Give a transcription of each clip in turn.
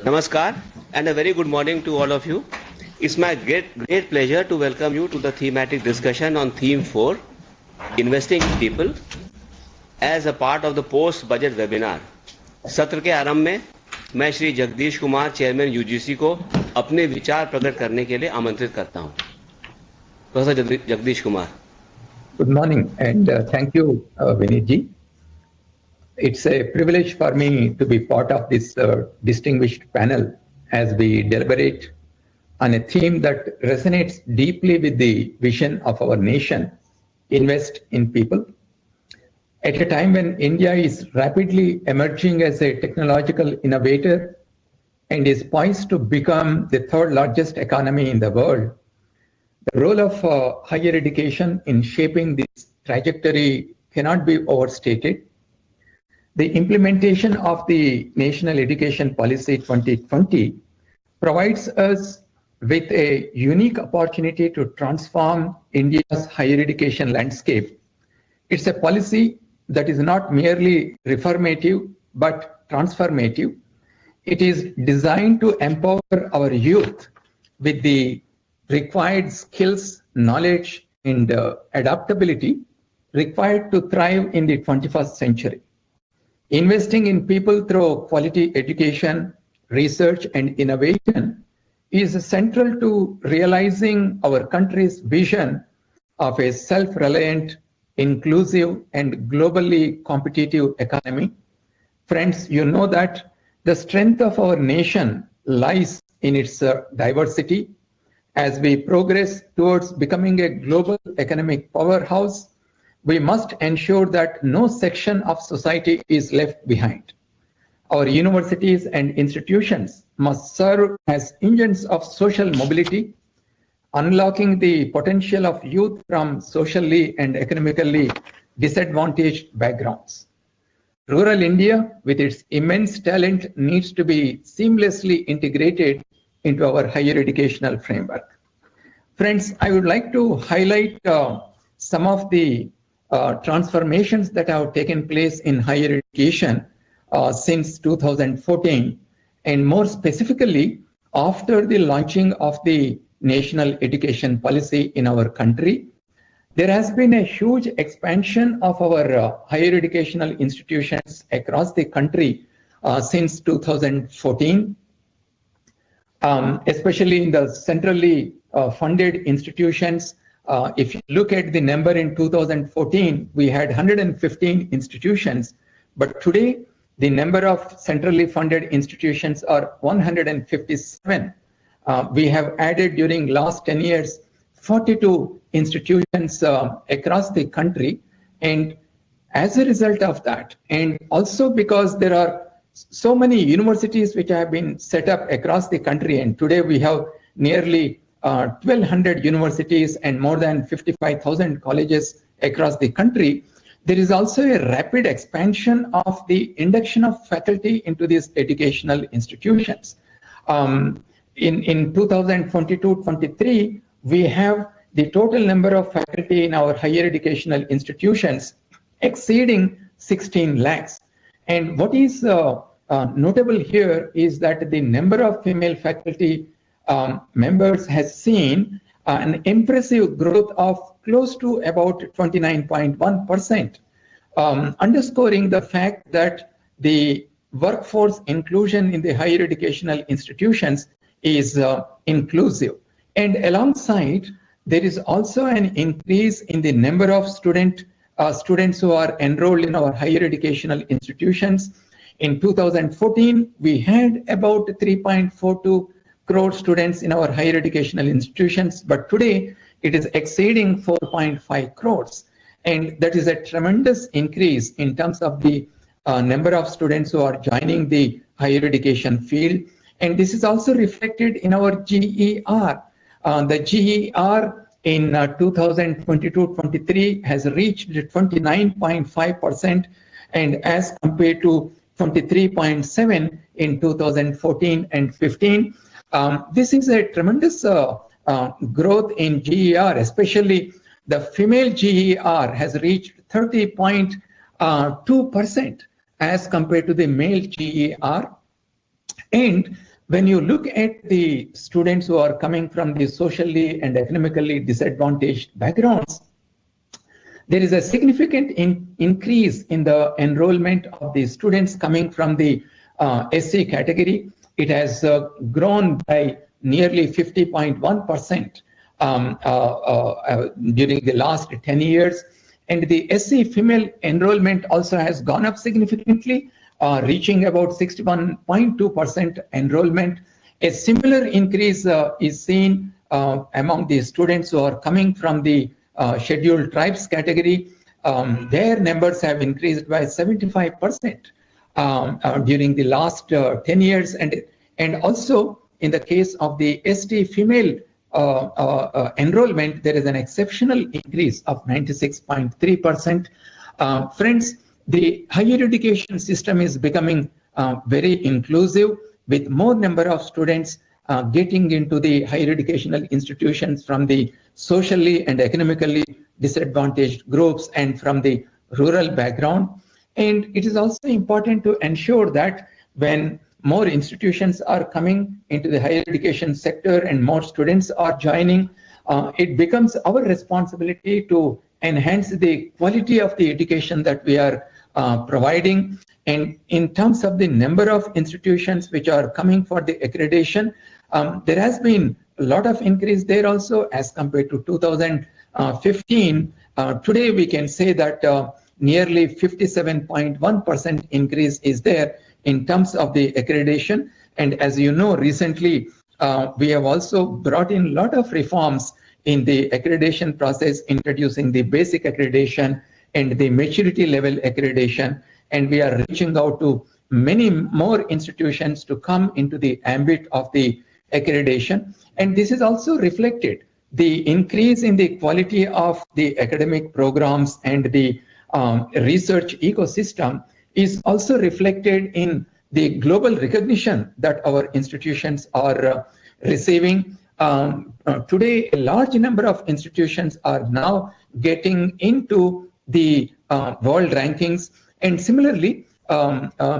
Namaskar and a very good morning to all of you. It's my great pleasure to welcome you to the thematic discussion on theme 4, investing in people, as a part of the post budget webinar. सत्र के आरंभ में मैं Shri Jagdish Kumar chairman UGC को अपने विचार प्रकट करने के लिए आमंत्रित करता हूं. Professor Jagdish Kumar. Good morning and thank you, Vineet ji. It's a privilege for me to be part of this distinguished panel as we deliberate on a theme that resonates deeply with the vision of our nation, invest in people. At a time when India is rapidly emerging as a technological innovator and is poised to become the third largest economy in the world, the role of higher education in shaping this trajectory cannot be overstated. The implementation of the National Education Policy 2020 provides us with a unique opportunity to transform India's higher education landscape. It's a policy that is not merely reformative but transformative. It is designed to empower our youth with the required skills, knowledge, and adaptability required to thrive in the 21st century. Investing in people through quality education, research, and innovation is central to realizing our country's vision of a self-reliant, inclusive, and globally competitive economy. Friends, you know that the strength of our nation lies in its diversity. As we progress towards becoming a global economic powerhouse, we must ensure that no section of society is left behind. Our universities and institutions must serve as engines of social mobility, unlocking the potential of youth from socially and economically disadvantaged backgrounds. Rural India, with its immense talent, needs to be seamlessly integrated into our higher educational framework. Friends, I would like to highlight some of the transformations that have taken place in higher education since 2014, and more specifically after the launching of the National Education Policy in our country. There has been a huge expansion of our higher educational institutions across the country since 2014, especially in the centrally funded institutions. If you look at the number in 2014, we had 115 institutions, but today the number of centrally funded institutions are 157. We have added during last 10 years 42 institutions across the country, and as a result of that, and also because there are so many universities which have been set up across the country, and today we have nearly 1,200 universities and more than 55,000 colleges across the country. There is also a rapid expansion of the induction of faculty into these educational institutions. In 2022-23, we have the total number of faculty in our higher educational institutions exceeding 16 lakhs. And what is notable here is that the number of female faculty members has seen an impressive growth of close to about 29.1%, underscoring the fact that the workforce inclusion in the higher educational institutions is inclusive. And alongside, there is also an increase in the number of students who are enrolled in our higher educational institutions. In 2014, we had about 3.42 crore students in our higher educational institutions, but today it is exceeding 4.5 crores. And that is a tremendous increase in terms of the number of students who are joining the higher education field. And this is also reflected in our GER. The GER in 2022-23 has reached 29.5%, and as compared to 23.7 in 2014 and 15. This is a tremendous growth in GER, especially the female GER has reached 30.2%. as compared to the male GER. And when you look at the students who are coming from the socially and economically disadvantaged backgrounds, there is a significant increase in the enrollment of the students coming from the SC category. It has grown by nearly 50.1% during the last 10 years. And the SC female enrollment also has gone up significantly, reaching about 61.2% enrollment. A similar increase is seen among the students who are coming from the scheduled tribes category. Their numbers have increased by 75% during the last 10 years. And also in the case of the ST female enrollment, there is an exceptional increase of 96.3%. Friends, the higher education system is becoming very inclusive, with more number of students getting into the higher educational institutions from the socially and economically disadvantaged groups and from the rural background. And it is also important to ensure that when more institutions are coming into the higher education sector and more students are joining, it becomes our responsibility to enhance the quality of the education that we are providing. And in terms of the number of institutions which are coming for the accreditation, there has been a lot of increase there also as compared to 2015. Today we can say that nearly 57.1% increase is there in terms of the accreditation. And as you know, recently we have also brought in a lot of reforms in the accreditation process, introducing the basic accreditation and the maturity level accreditation. And we are reaching out to many more institutions to come into the ambit of the accreditation. And this is also reflected. The increase in the quality of the academic programs and the research ecosystem is also reflected in the global recognition that our institutions are receiving. Today, a large number of institutions are now getting into the world rankings, and similarly,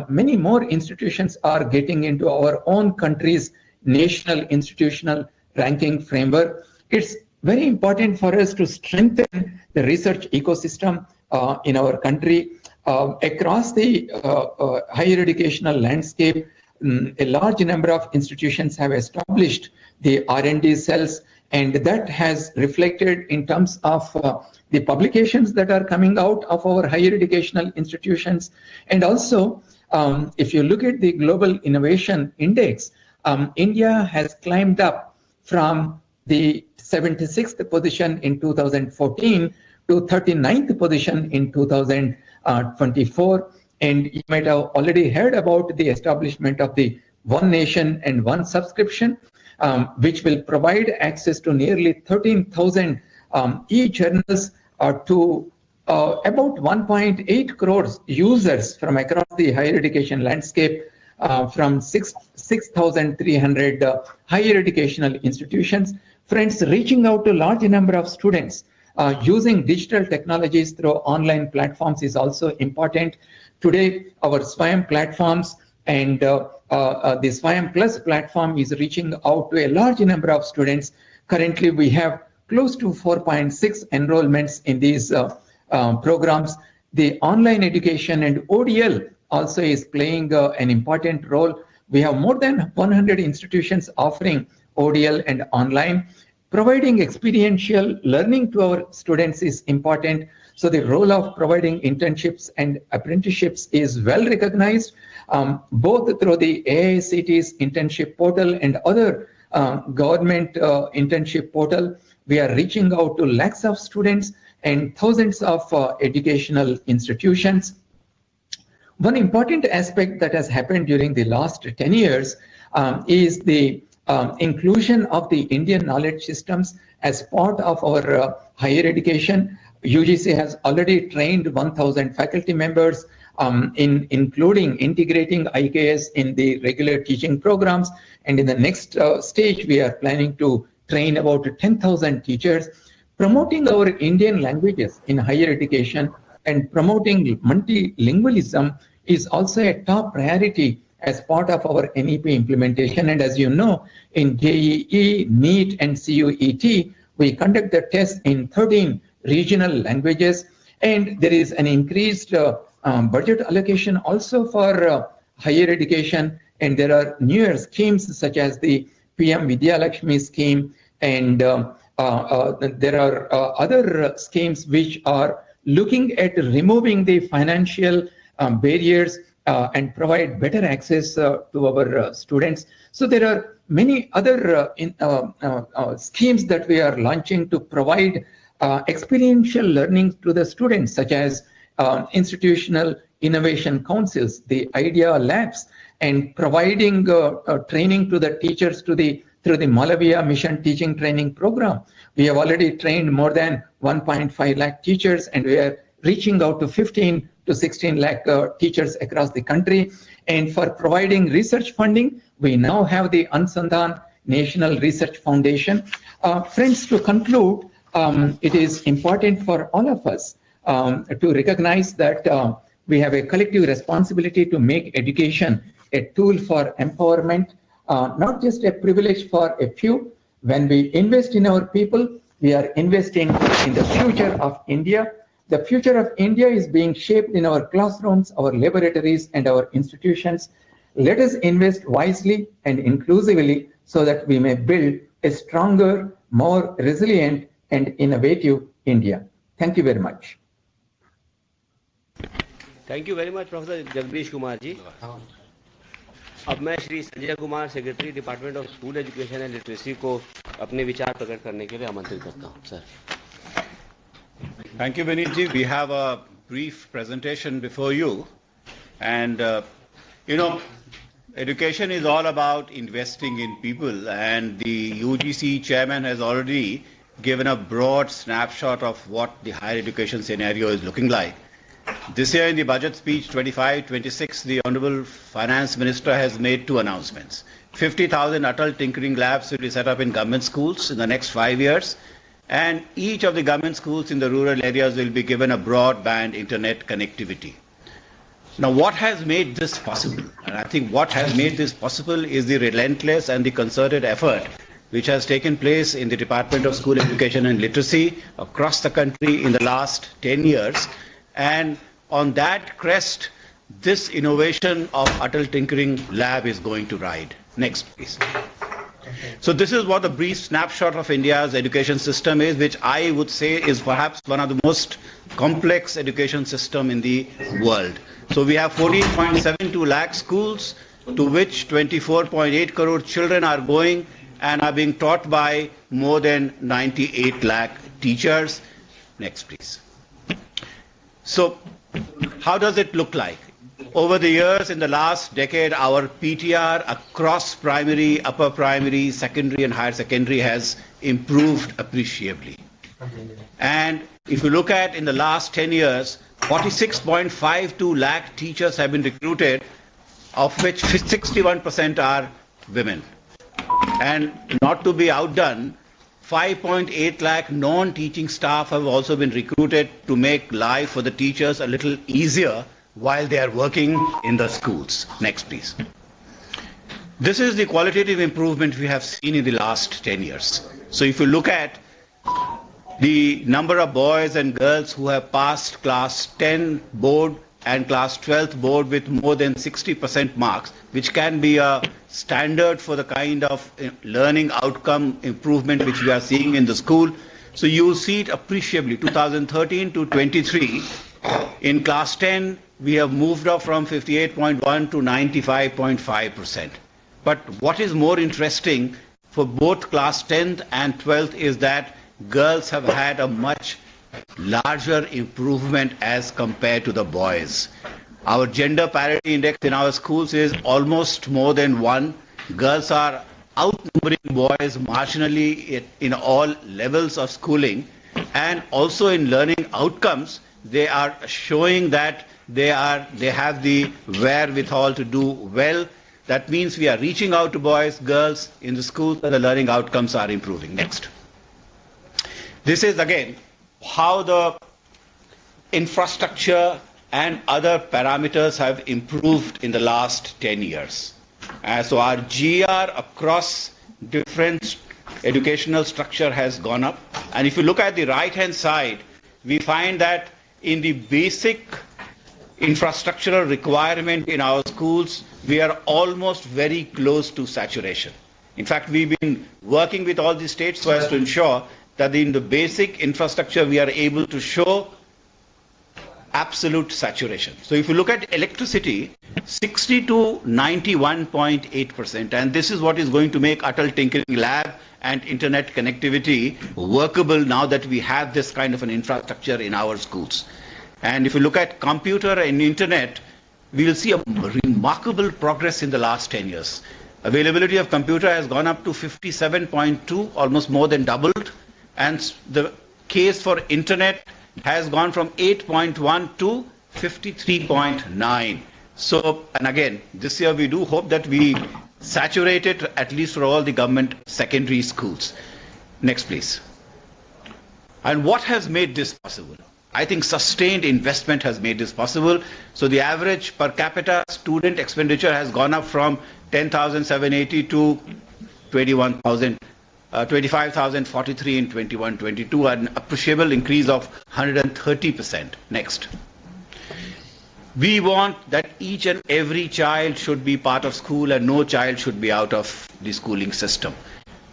many more institutions are getting into our own country's national institutional ranking framework. It's very important for us to strengthen the research ecosystem in our country. Across the higher educational landscape, a large number of institutions have established the R&D cells, and that has reflected in terms of the publications that are coming out of our higher educational institutions. And also, if you look at the Global Innovation Index, India has climbed up from the 76th position in 2014 to 39th position in 2024. And you might have already heard about the establishment of the One Nation and One Subscription, which will provide access to nearly 13,000 e-journals to about 1.8 crores users from across the higher education landscape, from 6,300 higher educational institutions. Friends, reaching out to a large number of students using digital technologies through online platforms is also important. Today, our SWAYAM platforms and the SWAYAM Plus platform is reaching out to a large number of students. Currently, we have close to 4.6 enrollments in these programs. The online education and ODL also is playing an important role. We have more than 100 institutions offering ODL and online. Providing experiential learning to our students is important. So the role of providing internships and apprenticeships is well recognized, both through the AICT's internship portal and other government internship portal. We are reaching out to lakhs of students and thousands of educational institutions. One important aspect that has happened during the last 10 years is the inclusion of the Indian knowledge systems as part of our higher education. UGC has already trained 1,000 faculty members, including integrating IKS in the regular teaching programs. And in the next stage, we are planning to train about 10,000 teachers. Promoting our Indian languages in higher education and promoting multilingualism is also a top priority as part of our NEP implementation. And as you know, in JEE, NEET, and CUET, we conduct the tests in 13 regional languages, and there is an increased budget allocation also for higher education, and there are newer schemes such as the PM Vidya Lakshmi scheme, and there are other schemes which are looking at removing the financial barriers and provide better access to our students. So there are many other schemes that we are launching to provide experiential learning to the students, such as institutional innovation councils, the idea labs, and providing training to the teachers through the Malavia Mission Teaching Training Program. We have already trained more than 1.5 lakh teachers, and we are reaching out to 15 to 16 lakh teachers across the country. And for providing research funding, we now have the Ansandhan National Research Foundation. Friends, to conclude, it is important for all of us to recognize that we have a collective responsibility to make education a tool for empowerment, not just a privilege for a few. When we invest in our people, we are investing in the future of India. The future of India is being shaped in our classrooms, our laboratories, and our institutions. Let us invest wisely and inclusively so that we may build a stronger, more resilient, and innovative India. Thank you very much. Thank you very much, Professor Jagdish Kumar ji. अब मैं Shri Sanjay Kumar, secretary department of school education and literacy को अपने विचार प्रकट करने के लिए आमंत्रित करता हूं, sir. Thank you, Vinit ji. We have a brief presentation before you, and education is all about investing in people, and the UGC chairman has already given a broad snapshot of what the higher education scenario is looking like. This year in the budget speech 25-26, the Honorable Finance Minister has made two announcements. 50,000 Atal Tinkering Labs will be set up in government schools in the next 5 years, and each of the government schools in the rural areas will be given a broadband internet connectivity. Now, what has made this possible? And I think what has made this possible is the relentless and the concerted effort which has taken place in the Department of School Education and Literacy across the country in the last 10 years. And on that crest, this innovation of Atal Tinkering Lab is going to ride. Next, please. So this is what a brief snapshot of India's education system is, which I would say is perhaps one of the most complex education system in the world. So we have 14.72 lakh schools, to which 24.8 crore children are going and are being taught by more than 98 lakh teachers. Next, please. So how does it look like? Over the years, in the last decade, our PTR across primary, upper primary, secondary and higher secondary has improved appreciably. And if you look at in the last 10 years, 46.52 lakh teachers have been recruited, of which 61% are women. And not to be outdone, 5.8 lakh non-teaching staff have also been recruited to make life for the teachers a little easier while they are working in the schools. Next, please. This is the qualitative improvement we have seen in the last 10 years. So if you look at the number of boys and girls who have passed class 10 board and class 12th board with more than 60% marks, which can be a standard for the kind of learning outcome improvement which we are seeing in the school. So you will see it appreciably. 2013 to 23, in class 10, we have moved up from 58.1 to 95.5%. But what is more interesting for both class 10th and 12th is that girls have had a much larger improvement as compared to the boys. Our gender parity index in our schools is almost more than 1. Girls are outnumbering boys marginally in all levels of schooling, and also in learning outcomes, they are showing that they have the wherewithal to do well. That means we are reaching out to boys, girls in the schools, and the learning outcomes are improving. Next. This is again how the infrastructure and other parameters have improved in the last 10 years. So our GR across different educational structure has gone up. And if you look at the right-hand side, we find that in the basic infrastructural requirement in our schools, we are almost very close to saturation. In fact, we've been working with all the states so as to ensure that in the basic infrastructure we are able to show absolute saturation. So if you look at electricity, 60 to 91.8%, and this is what is going to make Atal Tinkering Lab and internet connectivity workable now that we have this kind of an infrastructure in our schools. And if you look at computer and internet, we will see a remarkable progress in the last 10 years. Availability of computer has gone up to 57.2, almost more than doubled. And the case for internet has gone from 8.1 to 53.9. So, and again, this year we do hope that we saturate it at least for all the government secondary schools. Next, please. And what has made this possible? I think sustained investment has made this possible. So the average per capita student expenditure has gone up from 10,780 to 25,043 in 21-22, an appreciable increase of 130%. Next. We want that each and every child should be part of school and no child should be out of the schooling system.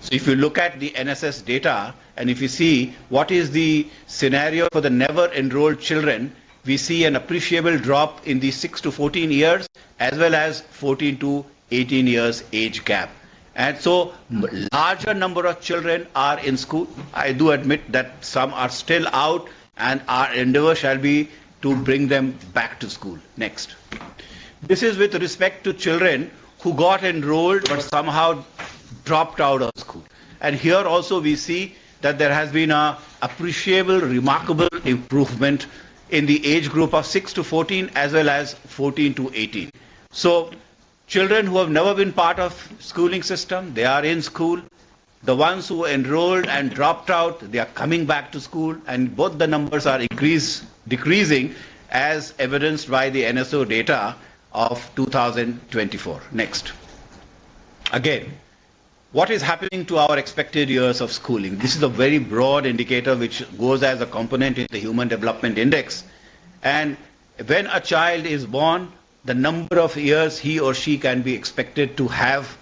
So if you look at the NSS data and if you see what is the scenario for the never enrolled children, we see an appreciable drop in the 6 to 14 years as well as 14 to 18 years age gap. And so larger number of children are in school. I do admit that some are still out and our endeavor shall be to bring them back to school. Next. This is with respect to children who got enrolled but somehow dropped out of school. And here also we see that there has been an appreciable, remarkable improvement in the age group of 6 to 14 as well as 14 to 18. So children who have never been part of schooling system, they are in school. The ones who enrolled and dropped out, they are coming back to school, and both the numbers are decreasing as evidenced by the NSO data of 2024. Next. Again, what is happening to our expected years of schooling? This is a very broad indicator which goes as a component in the Human Development Index. And when a child is born, the number of years he or she can be expected to have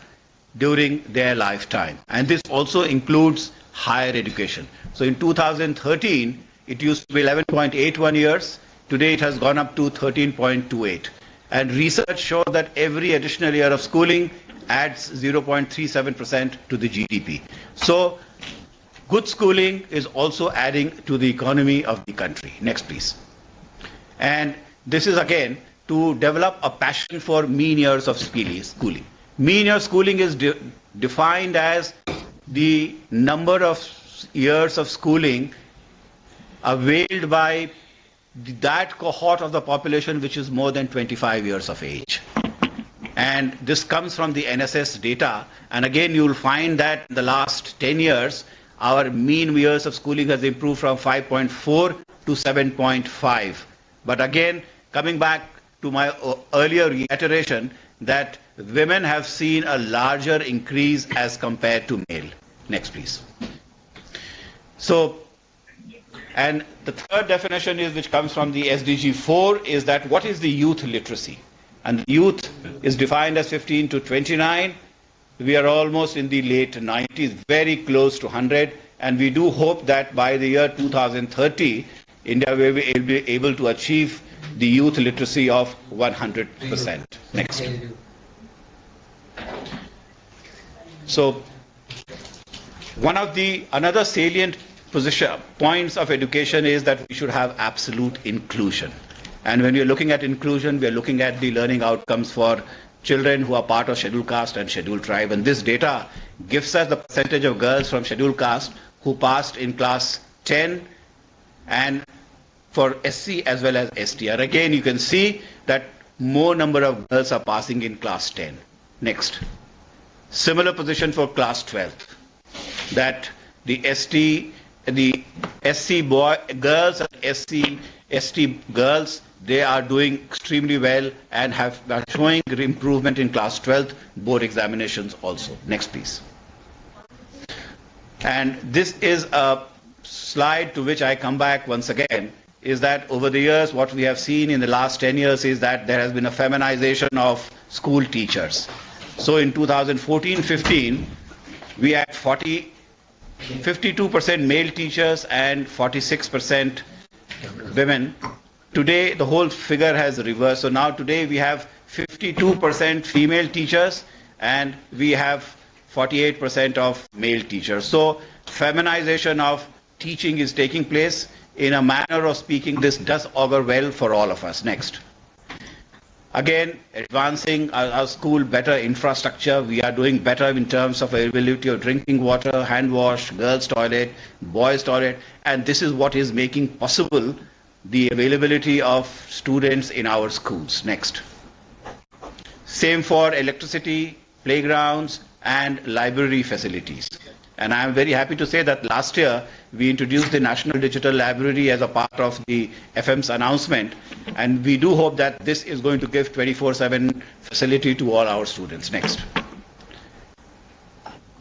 during their lifetime. And this also includes higher education. So in 2013, it used to be 11.81 years. Today it has gone up to 13.28. And research shows that every additional year of schooling adds 0.37% to the GDP. So good schooling is also adding to the economy of the country. Next, please. And this is again to develop a passion for mean years of schooling. Mean year schooling is defined as the number of years of schooling availed by that cohort of the population which is more than 25 years of age. And this comes from the NSS data. And again, you will find that in the last 10 years, our mean years of schooling has improved from 5.4 to 7.5. But again, coming back to my earlier reiteration that women have seen a larger increase as compared to male. Next, please. So, and the third definition is which comes from the SDG 4 is that what is the youth literacy? And the youth is defined as 15 to 29. We are almost in the late 90s, very close to 100. And we do hope that by the year 2030, India will be able to achieve the youth literacy of 100%. Next. So, another salient points of education is that we should have absolute inclusion. And when we are looking at inclusion, we are looking at the learning outcomes for children who are part of scheduled caste and scheduled tribe. And this data gives us the percentage of girls from scheduled caste who passed in class 10 and for SC as well as ST. And again, you can see that more number of girls are passing in class 10. Next. Similar position for class 12. That the SC girls and ST girls, they are doing extremely well and are showing improvement in class 12th board examinations also. Next, please. And this is a slide to which I come back once again, is that over the years, what we have seen in the last 10 years is that there has been a feminization of school teachers. So in 2014-15, we had 52% male teachers and 46% women. Today, the whole figure has reversed. So now today we have 52% female teachers and we have 48% of male teachers. So feminization of teaching is taking place. In a manner of speaking, this does augur well for all of us. Next. Again, advancing our school, better infrastructure. We are doing better in terms of availability of drinking water, hand wash, girls' toilet, boys' toilet. And this is what is making possible the availability of students in our schools. Next. Same for electricity, playgrounds, and library facilities. And I am very happy to say that last year we introduced the National Digital Library as a part of the FM's announcement, and we do hope that this is going to give 24/7 facility to all our students. Next.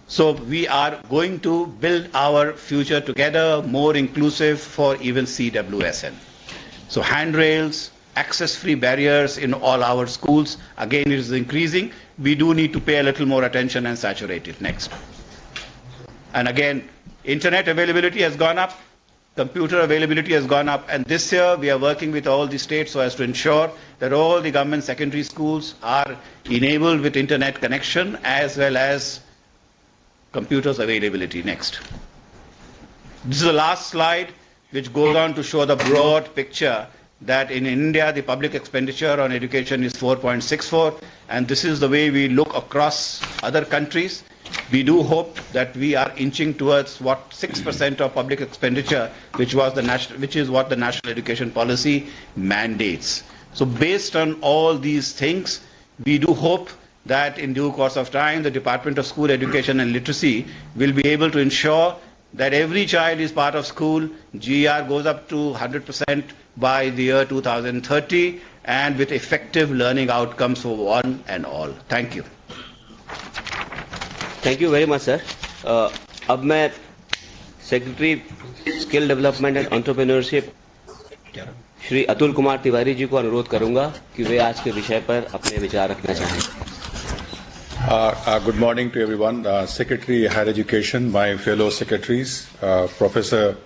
So we are going to build our future together, more inclusive for even CWSN. So handrails, access-free barriers in all our schools, again it is increasing. We do need to pay a little more attention and saturate it. Next. And again, internet availability has gone up, computer availability has gone up, and this year we are working with all the states so as to ensure that all the government secondary schools are enabled with internet connection as well as computers availability. Next. This is the last slide which goes on to show the broad picture that in India the public expenditure on education is 4.64, and this is the way we look across other countries. We do hope that we are inching towards what 6% of public expenditure, which is what the national education policy mandates. So based on all these things, we do hope that in due course of time, the Department of School Education and Literacy will be able to ensure that every child is part of school, GER goes up to 100% by the year 2030, and with effective learning outcomes for one and all. Thank you. Thank you very much sir. अब मैं secretary skill development and entrepreneurship Shri Atul Kumar Tiwari ji को अनुरोध करूंगा कि वे आज के विषय पर अपने विचार रखना चाहें. Good morning to everyone. Secretary Higher Education, my fellow secretaries, Professor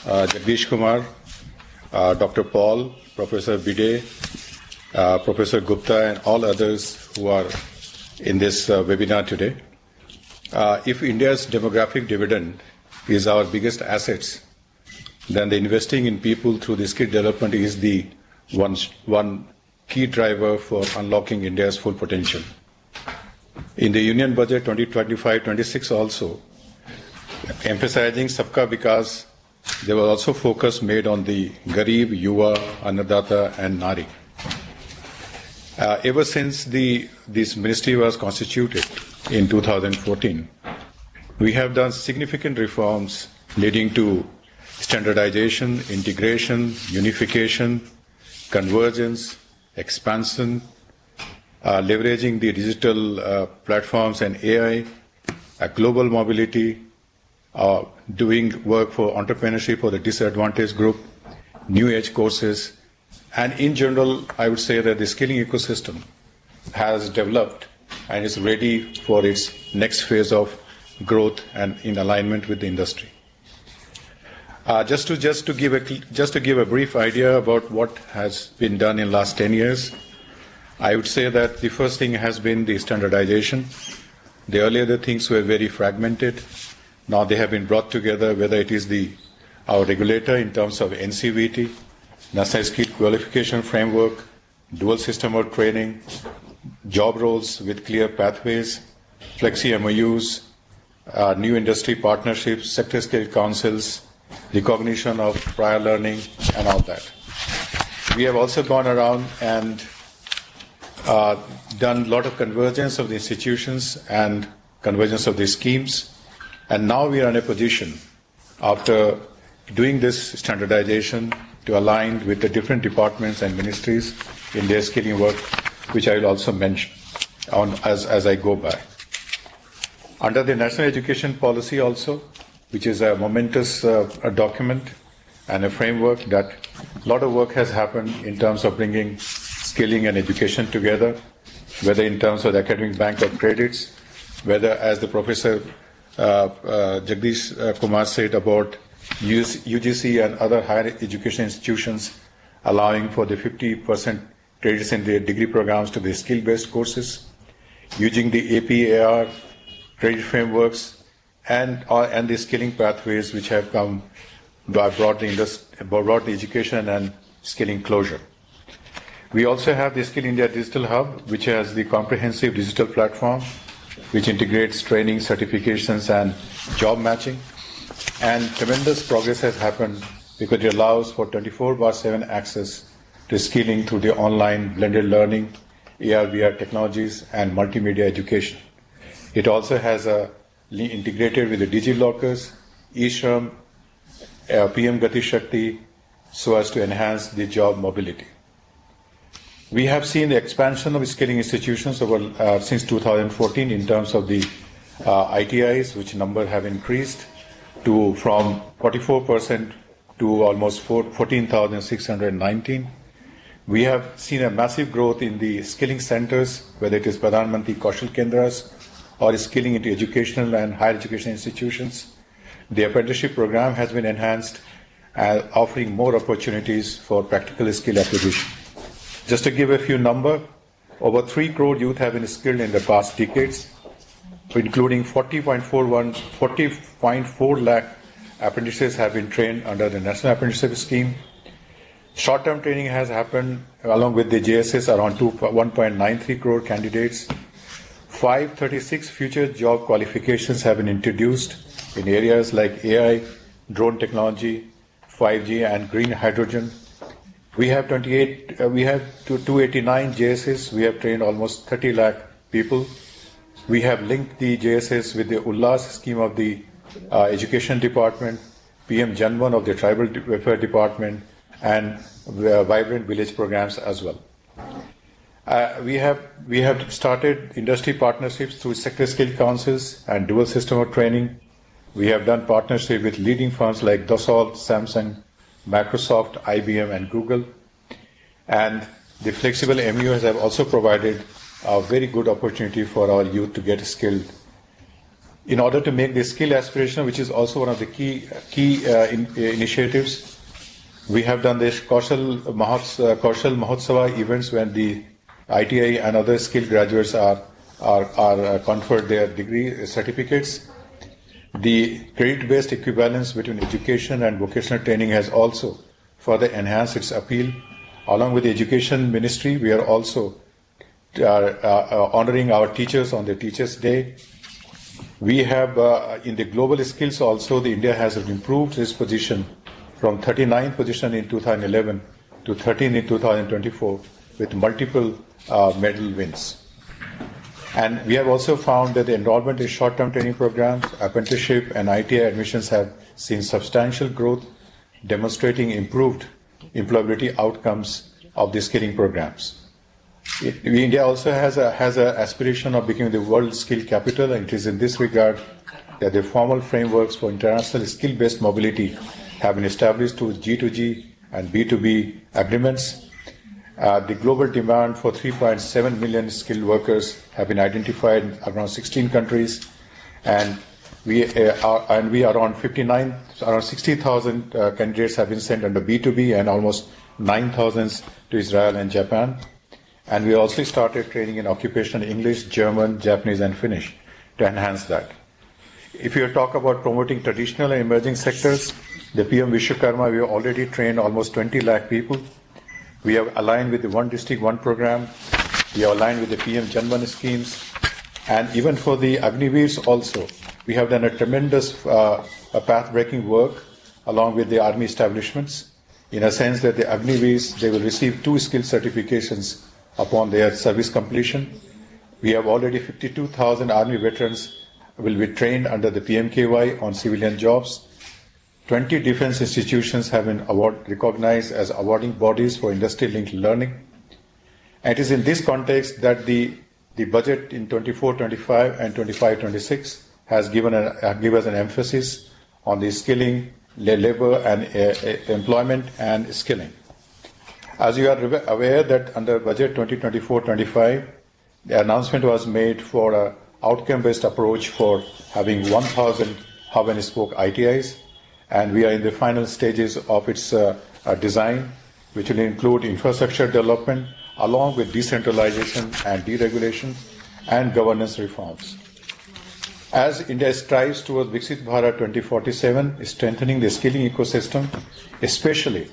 Jagdish Kumar, Dr. Paul, Professor Bide, Professor Gupta, and all others who are in this webinar today. If India's demographic dividend is our biggest assets, then the investing in people through the skill development is the one key driver for unlocking India's full potential. In the Union Budget 2025-26 also, emphasizing Sabka Vikas, there was also focus made on the Garib, Yuva, Annadata, and Nari. Ever since this ministry was constituted in 2014, we have done significant reforms leading to standardization, integration, unification, convergence, expansion, leveraging the digital platforms and AI, global mobility, doing work for entrepreneurship for the disadvantaged group, new age courses, and in general, I would say that the skilling ecosystem has developed and is ready for its next phase of growth and in alignment with the industry. Just to give a brief idea about what has been done in the last 10 years, I would say that the first thing has been the standardization. The earlier the things were very fragmented. Now they have been brought together, whether it is our regulator in terms of NCVT, National Skill Qualification Framework, dual system of training, job roles with clear pathways, flexi MOUs, new industry partnerships, sector skill councils, recognition of prior learning, and all that. We have also gone around and done a lot of convergence of the institutions and convergence of the schemes, and now we are in a position, after doing this standardization, to align with the different departments and ministries in their skilling work, which I will also mention as I go by. Under the National Education Policy also, which is a momentous document and a framework, that a lot of work has happened in terms of bringing skilling and education together, whether in terms of the academic bank of credits, whether, as the Professor Jagdish Kumar said, about UGC and other higher education institutions allowing for the 50% credits in their degree programs to be skill-based courses, using the APAR credit frameworks and the skilling pathways which have come brought the education and skilling closure. We also have the Skill India Digital Hub, which has the comprehensive digital platform which integrates training, certifications and job matching. And tremendous progress has happened because it allows for 24/7 access to skilling through the online blended learning, AR/VR technologies and multimedia education. It also has integrated with the DigiLockers, eShram, PM Gati Shakti, so as to enhance the job mobility. We have seen the expansion of skilling institutions since 2014 in terms of the ITIs, which number have increased from 44% to almost 14,619. We have seen a massive growth in the skilling centers, whether it is Pradhan Mantri Kaushal Kendras or skilling into educational and higher education institutions. The apprenticeship program has been enhanced, offering more opportunities for practical skill acquisition. Just to give a few numbers, over 3 crore youth have been skilled in the past decades, including 40.4 lakh apprentices have been trained under the National Apprenticeship Scheme. Short-term training has happened along with the JSS around 1.93 crore candidates. 536 future job qualifications have been introduced in areas like AI, drone technology, 5G and green hydrogen. We have 289 JSS. We have trained almost 30 lakh people. We have linked the JSS with the Ullas scheme of the Education Department, PM Janman of the Tribal Welfare Department, and vibrant village programs as well. We have started industry partnerships through sector skill councils and dual system of training. We have done partnership with leading firms like Dassault, Samsung, Microsoft, IBM, and Google. And the flexible MUs have also provided a very good opportunity for our youth to get skilled. In order to make the skill aspirational, which is also one of the key initiatives, we have done this Kaushal Mahotsava events when the ITI and other skill graduates are conferred their degree certificates. The credit-based equivalence between education and vocational training has also further enhanced its appeal. Along with the Education Ministry, we are also honoring our teachers on their Teachers' Day. We have, in the global skills also, India has improved its position from 39th position in 2011 to 13th in 2024 with multiple medal wins. And we have also found that the enrollment in short-term training programs, apprenticeship and ITI admissions have seen substantial growth, demonstrating improved employability outcomes of the skilling programs. India also has an aspiration of becoming the world skill capital, and it is in this regard that the formal frameworks for international skill-based mobility have been established through G2G and B2B agreements. The global demand for 3.7 million skilled workers have been identified in around 16 countries, and we are around 60,000 candidates have been sent under B2B and almost 9,000 to Israel and Japan. And we also started training in occupational English, German, Japanese, and Finnish to enhance that. If you talk about promoting traditional and emerging sectors, the PM Vishwakarma, we have already trained almost 20 lakh people. We have aligned with the One District, One program. We are aligned with the PM Janman schemes. And even for the Agniveers also, we have done a tremendous path-breaking work along with the army establishments, in a sense that the Agniveers, they will receive 2 skill certifications upon their service completion. We have already 52,000 army veterans will be trained under the PMKY on civilian jobs. 20 defense institutions have been recognized as awarding bodies for industry-linked learning. And it is in this context that the budget in 24-25 and 25-26 has given us an emphasis on the skilling, labor and employment and skilling. As you are aware that under budget 2024-25, the announcement was made for an outcome-based approach for having 1,000 hub and spoke ITIs, and we are in the final stages of its design, which will include infrastructure development along with decentralization and deregulation and governance reforms. As India strives towards Viksit Bharat 2047, strengthening the skilling ecosystem, especially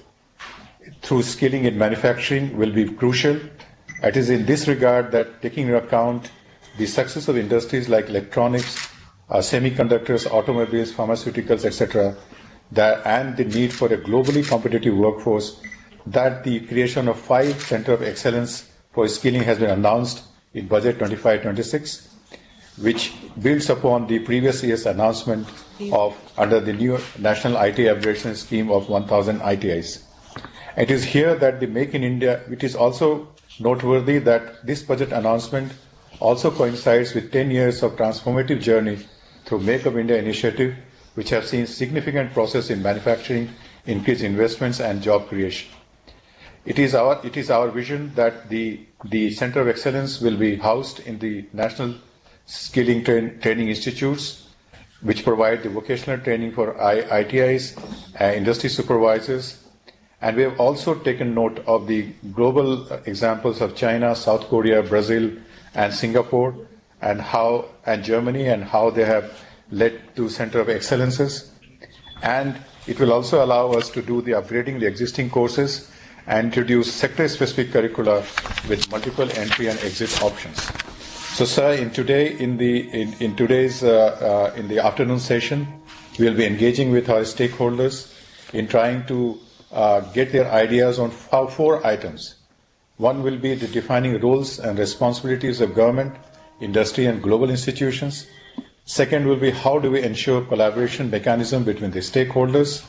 through skilling in manufacturing, will be crucial. It is in this regard that, taking into account the success of industries like electronics, semiconductors, automobiles, pharmaceuticals, etc., and the need for a globally competitive workforce, that the creation of 5 Centers of Excellence for Skilling has been announced in Budget 25-26, which builds upon the previous year's announcement of under the new National IT Upgradation Scheme of 1,000 ITIs. It is here that the Make in India, it is also noteworthy that this budget announcement also coincides with 10 years of transformative journey through Make in India initiative, which have seen significant process in manufacturing, increased investments and job creation. It is our vision that the Center of Excellence will be housed in the National Skilling Training Institutes, which provide the vocational training for ITIs, industry supervisors, and we have also taken note of the global examples of China, South Korea, Brazil, and Singapore, and Germany, and how they have led to Center of Excellences. And it will also allow us to do the upgrading the existing courses and introduce sector-specific curricula with multiple entry and exit options. So, sir, in the afternoon session, we will be engaging with our stakeholders in trying to get their ideas on 4 items. One will be the defining roles and responsibilities of government, industry, and global institutions. Second will be how do we ensure collaboration mechanism between the stakeholders,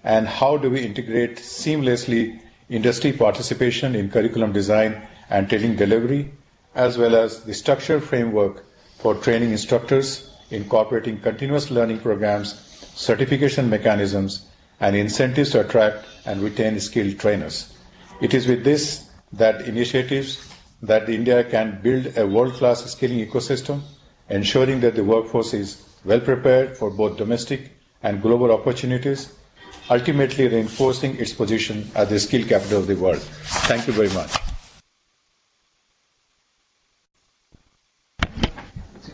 and how do we integrate seamlessly industry participation in curriculum design and training delivery, as well as the structured framework for training instructors, incorporating continuous learning programs, certification mechanisms, and incentives to attract and retain skilled trainers. It is with this that initiatives that India can build a world-class skilling ecosystem, ensuring that the workforce is well prepared for both domestic and global opportunities, ultimately reinforcing its position as the skill capital of the world. Thank you very much.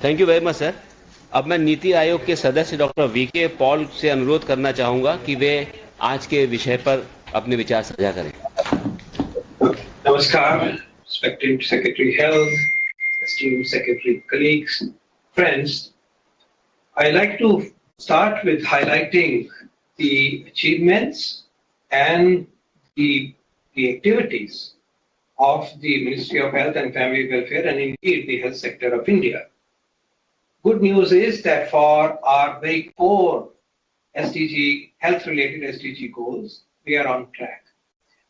Thank you very much sir. अब मैं नीति आयोग के सदस्य doctor VK Paul से अनुरोध करना चाहूंगा कि वे आज के विषय पर अपने विचार साझा करें। नमस्कार, respected Secretary Health, esteemed Secretary colleagues, friends. I like to start with highlighting the achievements and the activities of the Ministry of Health and Family Welfare, and indeed the health sector of India. Good news is that for our very core SDG, health-related SDG goals, we are on track.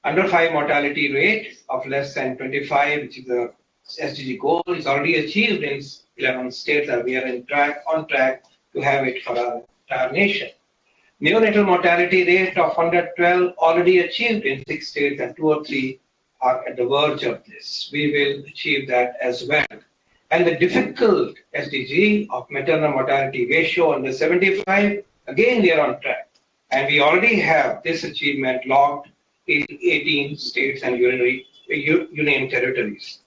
Under 5 mortality rate of less than 25, which is the SDG goal, is already achieved in 11 states, and we are on track to have it for our entire nation. Neonatal mortality rate of 112 already achieved in 6 states, and 2 or 3 are at the verge of this. We will achieve that as well. And the difficult SDG of maternal mortality ratio under 75, again we are on track. And we already have this achievement logged in 18 states and union territories.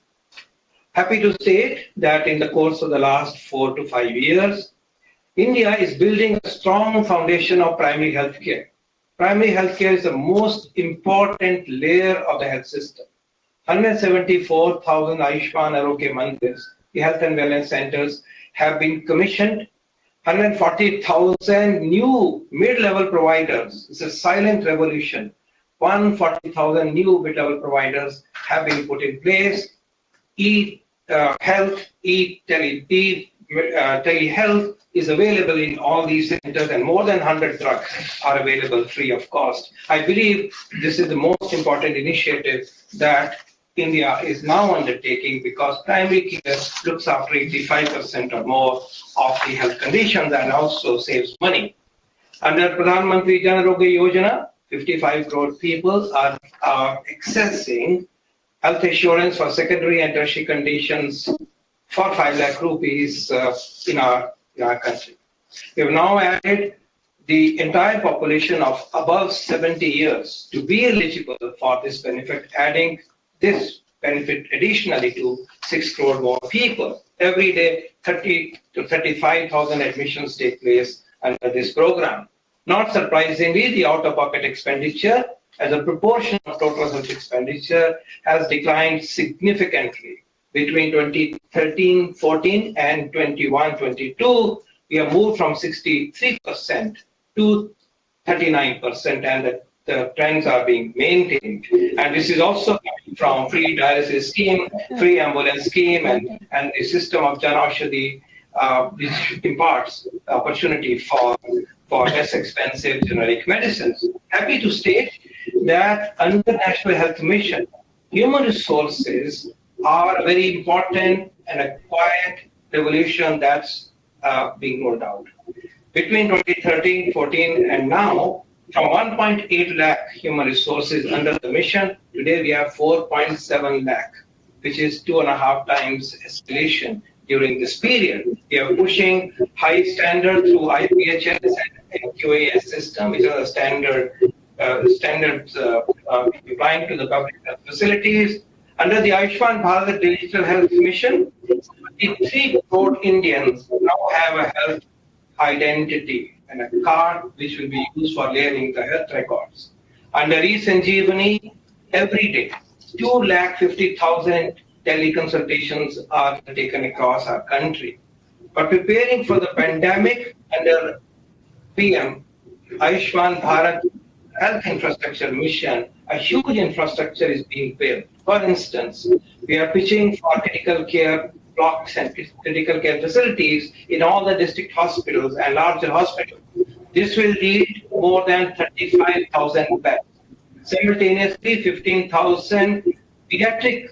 Happy to state that in the course of the last 4 to 5 years, India is building a strong foundation of primary health care. Primary health care is the most important layer of the health system. 174,000 Ayushman Arogya Mandirs, the health and wellness centers, have been commissioned. 140,000 new mid-level providers. It's a silent revolution. 140,000 new mid-level providers have been put in place. E-health, telehealth is available in all these centers, and more than 100 drugs are available free of cost. I believe this is the most important initiative that India is now undertaking, because primary care looks after 85% or more of the health conditions and also saves money. Under Pradhan Mantri Jan Arogya Yojana, 55 crore people are accessing health insurance for secondary and tertiary conditions for 5 lakh rupees in our country. We have now added the entire population of above 70 years to be eligible for this benefit, adding this benefit additionally to 6 crore more people. Every day, 30 to 35,000 admissions take place under this program. Not surprisingly, the out-of-pocket expenditure as a proportion of total health expenditure has declined significantly. Between 2013-14 and 21-22, we have moved from 63% to 39%, and the trends are being maintained. And this is also coming from free dialysis scheme, free ambulance scheme, and the system of Jan Aushadhi, which imparts opportunity for less expensive generic medicines. Happy to state that under National Health Mission, human resources are very important and a quiet revolution that's being rolled out. Between 2013-14 and now, from 1.8 lakh human resources under the mission, today we have 4.7 lakh, which is 2.5 times escalation during this period. We are pushing high standard through IPHS and QAS system, which are the standards applying to the public health facilities. Under the Ayushman Bharat Digital Health Mission, 23 crore Indians now have a health identity and a card which will be used for layering the health records. Under eSanjeevani, every day, 250,000 teleconsultations are taken across our country. But preparing for the pandemic under PM Ayushman Bharat Health Infrastructure Mission, a huge infrastructure is being built. For instance, we are pitching for critical care blocks and critical care facilities in all the district hospitals and larger hospitals. This will need more than 35,000 beds. Simultaneously, 15,000 pediatric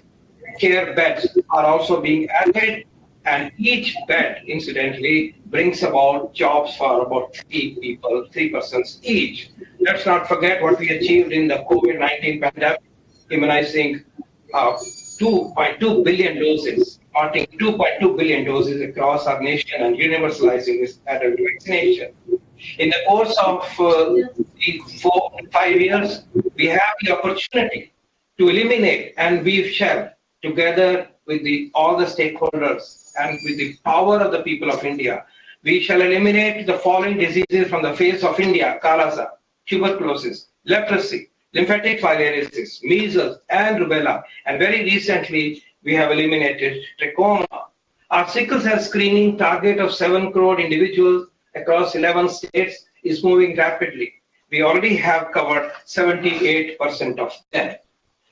care beds are also being added, and each bed, incidentally, brings about jobs for about 3 persons each. Let's not forget what we achieved in the COVID-19 pandemic, immunizing 2.2 billion doses, starting 2.2 billion doses across our nation and universalizing this adult vaccination. In the course of these 4 to 5 years, we have the opportunity to eliminate, and we shall, together with all the stakeholders and with the power of the people of India, we shall eliminate the following diseases from the face of India: Kala-Azar, tuberculosis, leprosy, lymphatic filariasis, measles, and rubella. And very recently, we have eliminated trachoma. Our sickle cell screening target of 7 crore individuals across 11 states is moving rapidly. We already have covered 78% of them.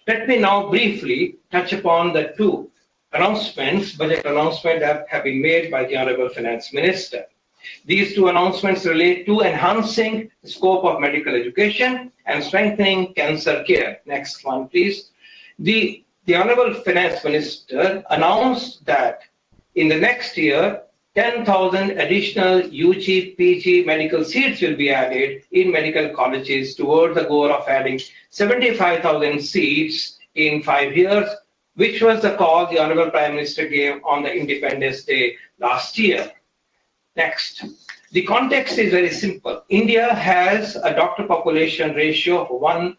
Let me now briefly touch upon the 2 budget announcements that have been made by the Honorable Finance Minister. These 2 announcements relate to enhancing the scope of medical education and strengthening cancer care. Next one, please. The Honorable Finance Minister announced that in the next year, 10,000 additional UG, PG medical seats will be added in medical colleges towards the goal of adding 75,000 seats in 5 years, which was the call the Honorable Prime Minister gave on the Independence Day last year. Next. The context is very simple. India has a doctor population ratio of 1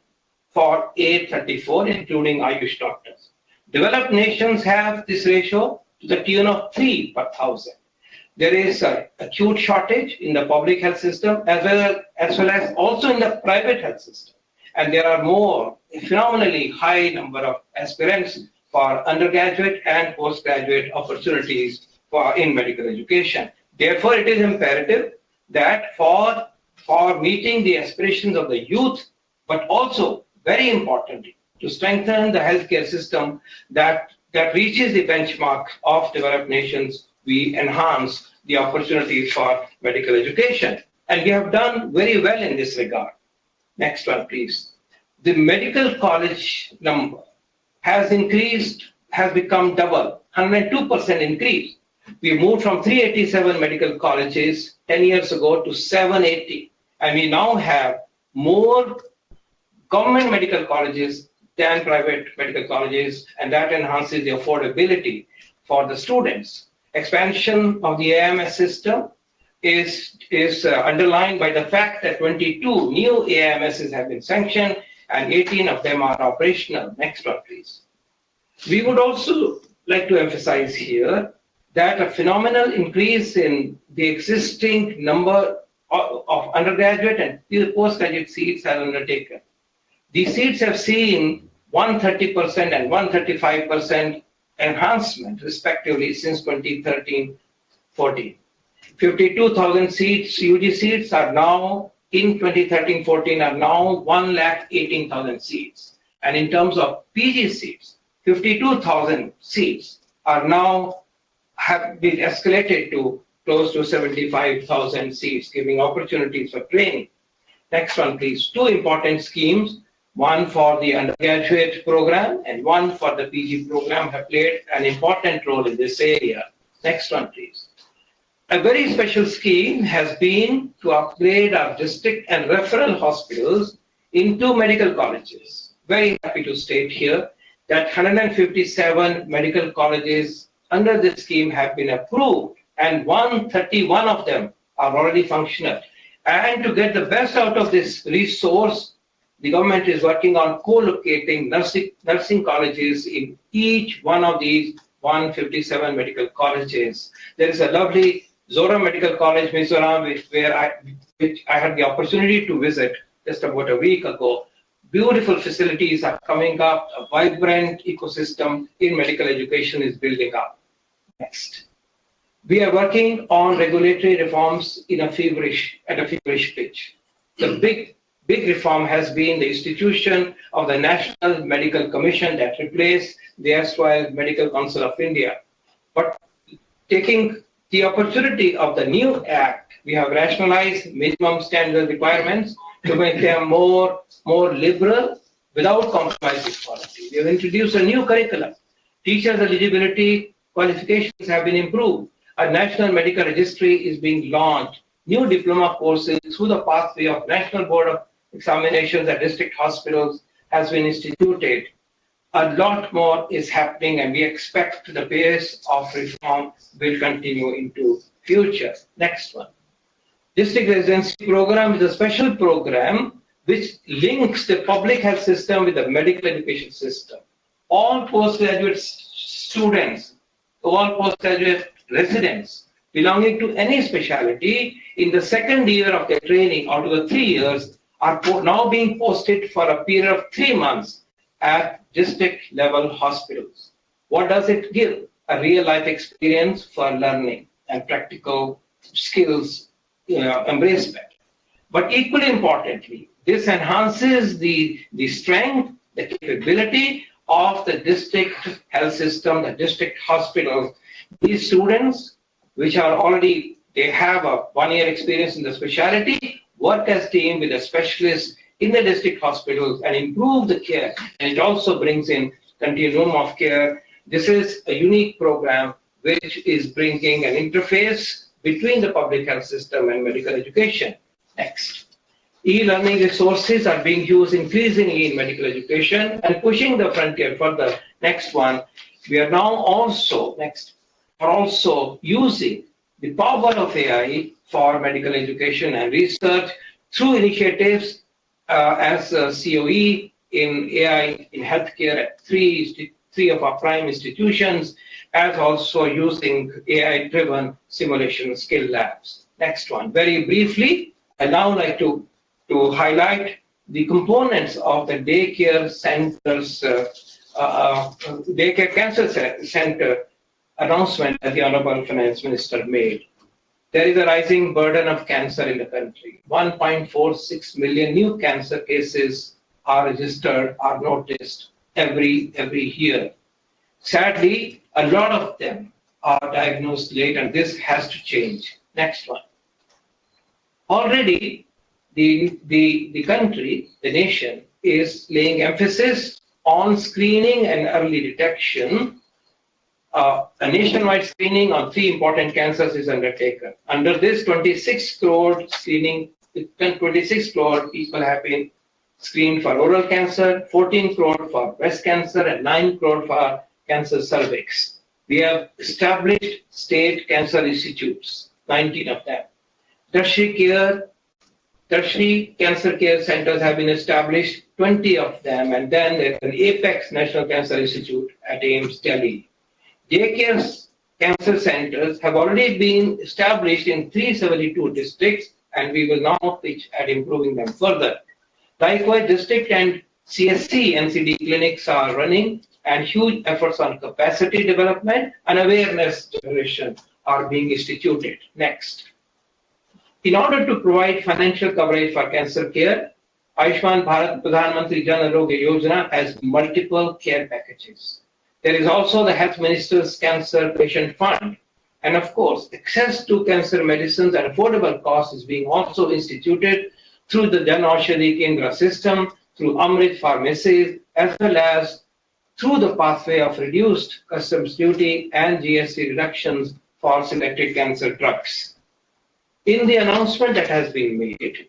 for 834, including Ayush doctors. Developed nations have this ratio to the tune of 3 per 1,000. There is an acute shortage in the public health system as well as also in the private health system. And there are more, a phenomenally high number of aspirants for undergraduate and postgraduate opportunities in medical education. Therefore, it is imperative that for meeting the aspirations of the youth, but also, very importantly, to strengthen the healthcare system that reaches the benchmark of developed nations we enhance the opportunities for medical education. And we have done very well in this regard. Next one, please. The medical college number has increased, has become double, 102% increase. We moved from 387 medical colleges 10 years ago to 780. And we now have more government medical colleges than private medical colleges, and that enhances the affordability for the students. Expansion of the AIMS system is underlined by the fact that 22 new AIMSs have been sanctioned and 18 of them are operational. Next one, please. We would also like to emphasize here that a phenomenal increase in the existing number of undergraduate and postgraduate seats are undertaken. These seats have seen 130% and 135% enhancement, respectively, since 2013-14. 52,000 seats, UG seats, are now, in 2013-14, are now 118,000 seats. And in terms of PG seats, 52,000 seats are now have been escalated to close to 75,000 seats, giving opportunities for training. Next one, please. Two important schemes, one for the undergraduate program and one for the PG program, have played an important role in this area. Next one, please. A very special scheme has been to upgrade our district and referral hospitals into medical colleges. Very happy to state here that 157 medical colleges under this scheme have been approved, and 131 of them are already functional. And to get the best out of this resource, the government is working on co-locating nursing colleges in each one of these 157 medical colleges. There is a lovely Zora Medical College, Mizoram, which I had the opportunity to visit just about a week ago. Beautiful facilities are coming up. A vibrant ecosystem in medical education is building up. Next. We are working on regulatory reforms at a feverish pitch. The big reform has been the institution of the National Medical Commission that replaced the erstwhile Medical Council of India. But taking the opportunity of the new act, we have rationalized minimum standard requirements to make them more liberal without compromising quality. We have introduced a new curriculum. Teachers' eligibility qualifications have been improved. A national medical registry is being launched. New diploma courses through the pathway of National Board of Examinations at district hospitals has been instituted. A lot more is happening, and we expect the pace of reform will continue into future. Next one. District residency program is a special program which links the public health system with the medical education system. All postgraduate students, all postgraduate residents belonging to any specialty in the second year of their training out of the 3 years are now being posted for a period of 3 months at district level hospitals. What does it give? A real life experience for learning and practical skills embracement. But equally importantly, this enhances the strength, the capability of the district health system, the district hospitals. These students, which are already, they have a 1-year experience in the specialty, work as team with a specialist in the district hospitals and improve the care. And it also brings in continuum of care. This is a unique program which is bringing an interface between the public health system and medical education. Next. E-learning resources are being used increasingly in medical education and pushing the frontier further. Next one. We are now also, using the power of AI for medical education and research through initiatives as COE in AI in healthcare at three of our prime institutions, as also using AI-driven simulation skill labs. Next one. Very briefly, I now like to highlight the components of the daycare centers, daycare cancer center announcement that the Honorable Finance Minister made. There is a rising burden of cancer in the country. 1.46 million new cancer cases are registered, are noticed every year. Sadly, a lot of them are diagnosed late, and this has to change. Next one. Already, the country, the nation, is laying emphasis on screening and early detection. A nationwide screening on 3 important cancers is undertaken. Under this, 26 crore screening, 26 crore people have been screened for oral cancer, 14 crore for breast cancer, and 9 crore for cancer cervix. We have established state cancer institutes, 19 of them. Tertiary cancer care centers have been established, 20 of them, and then there's an Apex National Cancer Institute at AIIMS Delhi. Daycare cancer centers have already been established in 372 districts, and we will now pitch at improving them further. Likewise, district and CSC NCD clinics are running, and huge efforts on capacity development and awareness generation are being instituted. Next. In order to provide financial coverage for cancer care, Ayushman Bharat Pradhan Mantri Jan Arogya Yojana has multiple care packages. There is also the Health Minister's Cancer Patient Fund. And of course, access to cancer medicines at affordable cost is being also instituted through the Jan Aushadhi Kendra system, through Amrit pharmacies, as well as through the pathway of reduced customs duty and GST reductions for selected cancer drugs. In the announcement that has been made,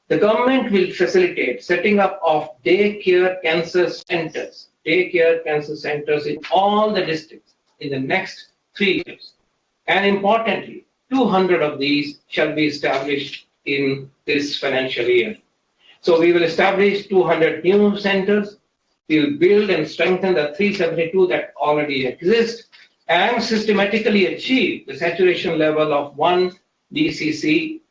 the government will facilitate setting up of daycare cancer centers in all the districts in the next 3 years. And importantly, 200 of these shall be established in this financial year. So we will establish 200 new centers. We will build and strengthen the 372 that already exist and systematically achieve the saturation level of 1 DCC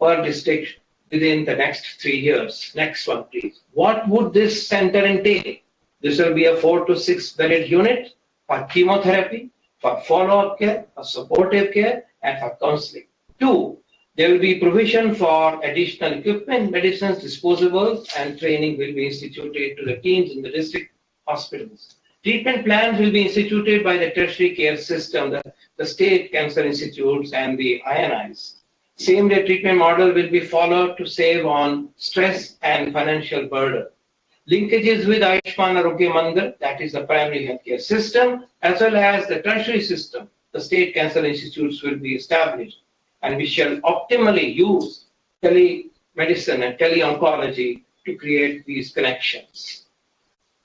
per district within the next 3 years. Next one, please. What would this center entail? This will be a 4 to 6 bedded unit for chemotherapy, for follow-up care, for supportive care, and for counseling. 2, there will be provision for additional equipment, medicines, disposables, and training will be instituted to the teams in the district hospitals. Treatment plans will be instituted by the tertiary care system, the state cancer institutes, and the INIs. Same-day treatment model will be followed to save on stress and financial burden. Linkages with Ayushman Arogya Mandar, that is the primary healthcare system, as well as the tertiary system, the state cancer institutes will be established. And we shall optimally use telemedicine and teleoncology to create these connections.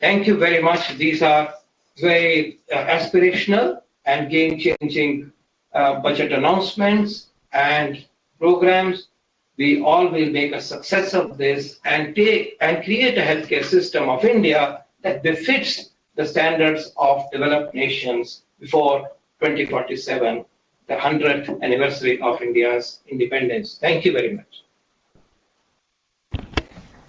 Thank you very much. These are very aspirational and game-changing budget announcements and programs. We all will make a success of this and create a healthcare system of India that befits the standards of developed nations before 2047, the 100th anniversary of India's independence. Thank you very much.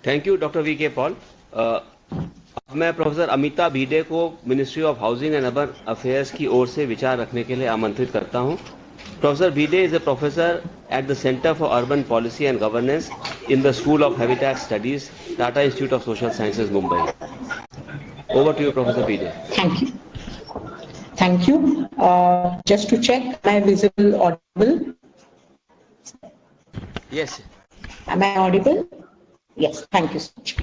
Thank you, Dr. V.K. Paul. अब मैं professor Amita Bhide को ministry of housing and urban affairs की ओर से विचार रखने के लिए आमंत्रित करता हूं. Professor Bhide is a professor at the Center for Urban Policy and Governance in the School of Habitat Studies, Tata Institute of Social Sciences, Mumbai. Over to you, Professor Bhide. Thank you. Thank you. Just to check, am I visible, audible? Yes. Am I audible? Yes, thank you so much.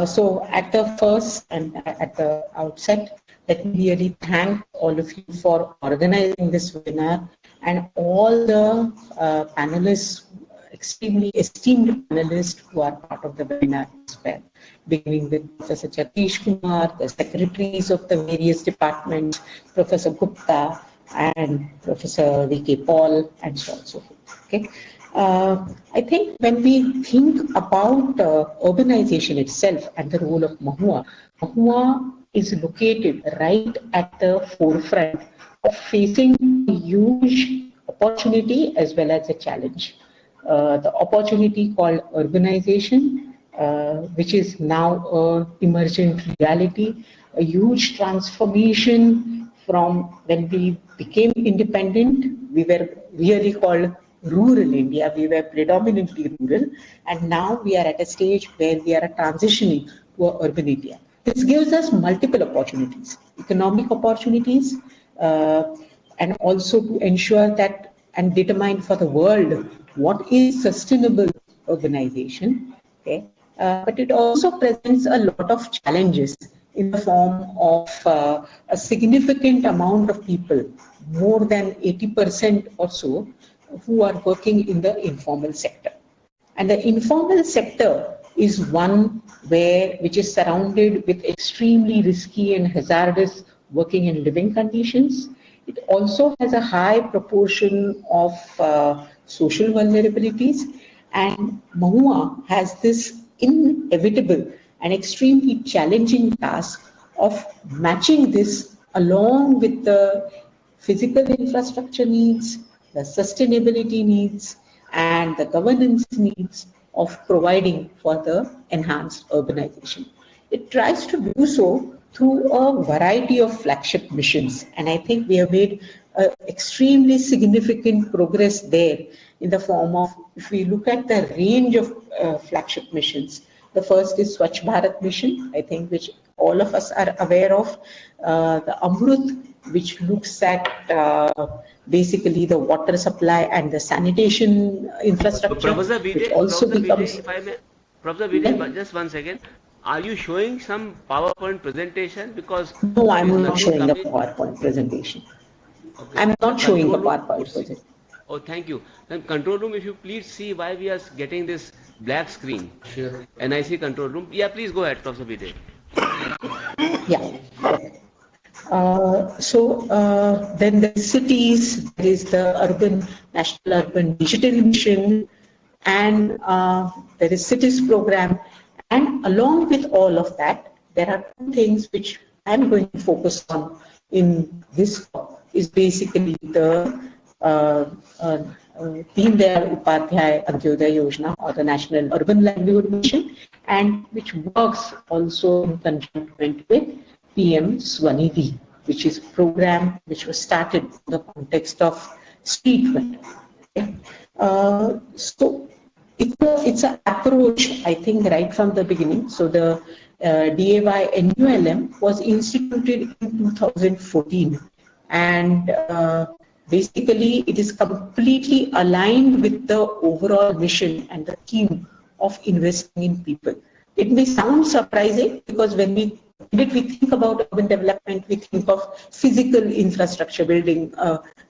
So at the first and at the outset, let me really thank all of you for organizing this webinar and all the panelists, extremely esteemed panelists who are part of the webinar as well, beginning with Professor Jatish Kumar, the secretaries of the various departments, Professor Gupta and Professor V.K. Paul, and so on and so forth. Okay. I think when we think about urbanization itself and the role of Mahua, Mahua is located right at the forefront of facing a huge opportunity as well as a challenge. The opportunity called urbanization, which is now an emergent reality, a huge transformation from when we became independent. We were really called rural India, we were predominantly rural, and now we are at a stage where we are transitioning to an urban India. This gives us multiple opportunities, economic opportunities, and also to ensure that and determine for the world what is sustainable urbanization. Okay, but it also presents a lot of challenges in the form of a significant amount of people, more than 80% or so, who are working in the informal sector. And the informal sector is one which is surrounded with extremely risky and hazardous working and living conditions. It also has a high proportion of social vulnerabilities, and Mahua has this inevitable and extremely challenging task of matching this along with the physical infrastructure needs, the sustainability needs, and the governance needs of providing for the enhanced urbanization. It tries to do so through a variety of flagship missions, and I think we have made extremely significant progress there in the form of, if we look at the range of flagship missions, the first is Swachh Bharat mission, I think, which all of us are aware of, the Amrut, which looks at basically the water supply and the sanitation infrastructure, Professor Vijay, which also Professor becomes... Vijay, if I may, Professor Vijay, just one second. Are you showing some PowerPoint presentation? Because no, I'm not showing the PowerPoint presentation. Okay. I'm not showing the PowerPoint presentation. Oh, thank you. Then control room, if you please see why we are getting this black screen. Sure. NIC control room. Yeah, please go ahead, Professor Vijay. Yeah. Then the cities, there is the National Urban Digital Mission, and there is Cities program. And along with all of that, there are two things which I'm going to focus on in this talk, is basically the Deen Dayal Upadhyay Antyodaya Yojana, or the National Urban Livelihood Mission, and which works also in conjunction with PM Swanidhi, which is a program which was started in the context of street vending. Okay. So it's an approach, I think, right from the beginning. So the DAY NULM was instituted in 2014, and basically it is completely aligned with the overall mission and the theme of investing in people. It may sound surprising because when we think about urban development, we think of physical infrastructure building,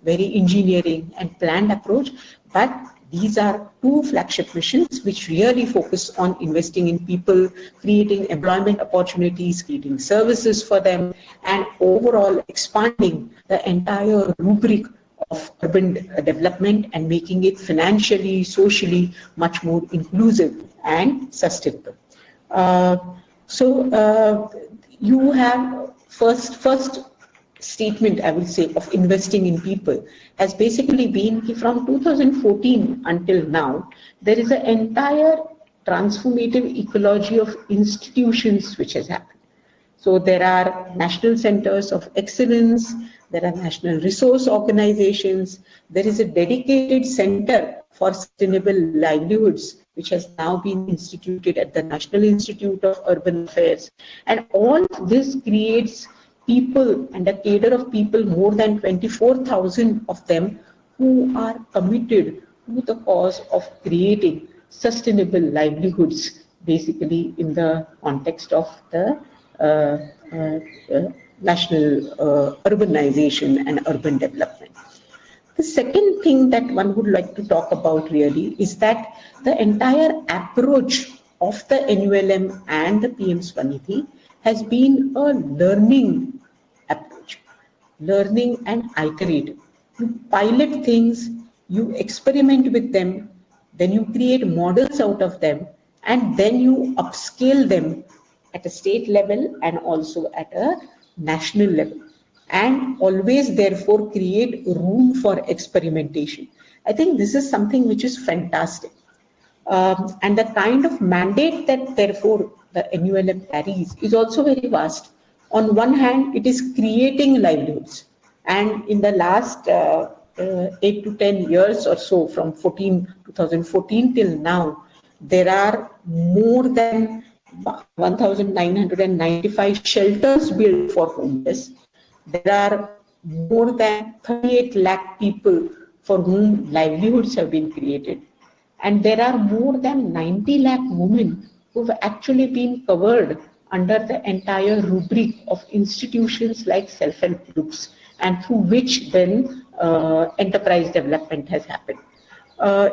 very engineering and planned approach, but these are two flagship missions which really focus on investing in people, creating employment opportunities, creating services for them, and overall expanding the entire rubric of urban development and making it financially, socially much more inclusive and sustainable. You have first statement, I will say, of investing in people has basically been from 2014 until now. There is an entire transformative ecology of institutions which has happened. So there are national centers of excellence, there are national resource organizations, there is a dedicated center for sustainable livelihoods which has now been instituted at the National Institute of Urban Affairs. And all this creates people and a cadre of people, more than 24,000 of them, who are committed to the cause of creating sustainable livelihoods, basically in the context of the national urbanization and urban development. The second thing that one would like to talk about really is that the entire approach of the NULM and the PM Swanidhi has been a learning approach, learning and iterative. You pilot things, you experiment with them, then you create models out of them, and then you upscale them at a state level and also at a national level, and always therefore create room for experimentation. I think this is something which is fantastic. And the kind of mandate that therefore the NULM carries is also very vast. On one hand, it is creating livelihoods, and in the last 8 to 10 years or so, from 2014 till now, there are more than 1,995 shelters built for homeless. There are more than 38 lakh people for whom livelihoods have been created. And there are more than 90 lakh women who have actually been covered under the entire rubric of institutions like self-help groups, and through which then enterprise development has happened.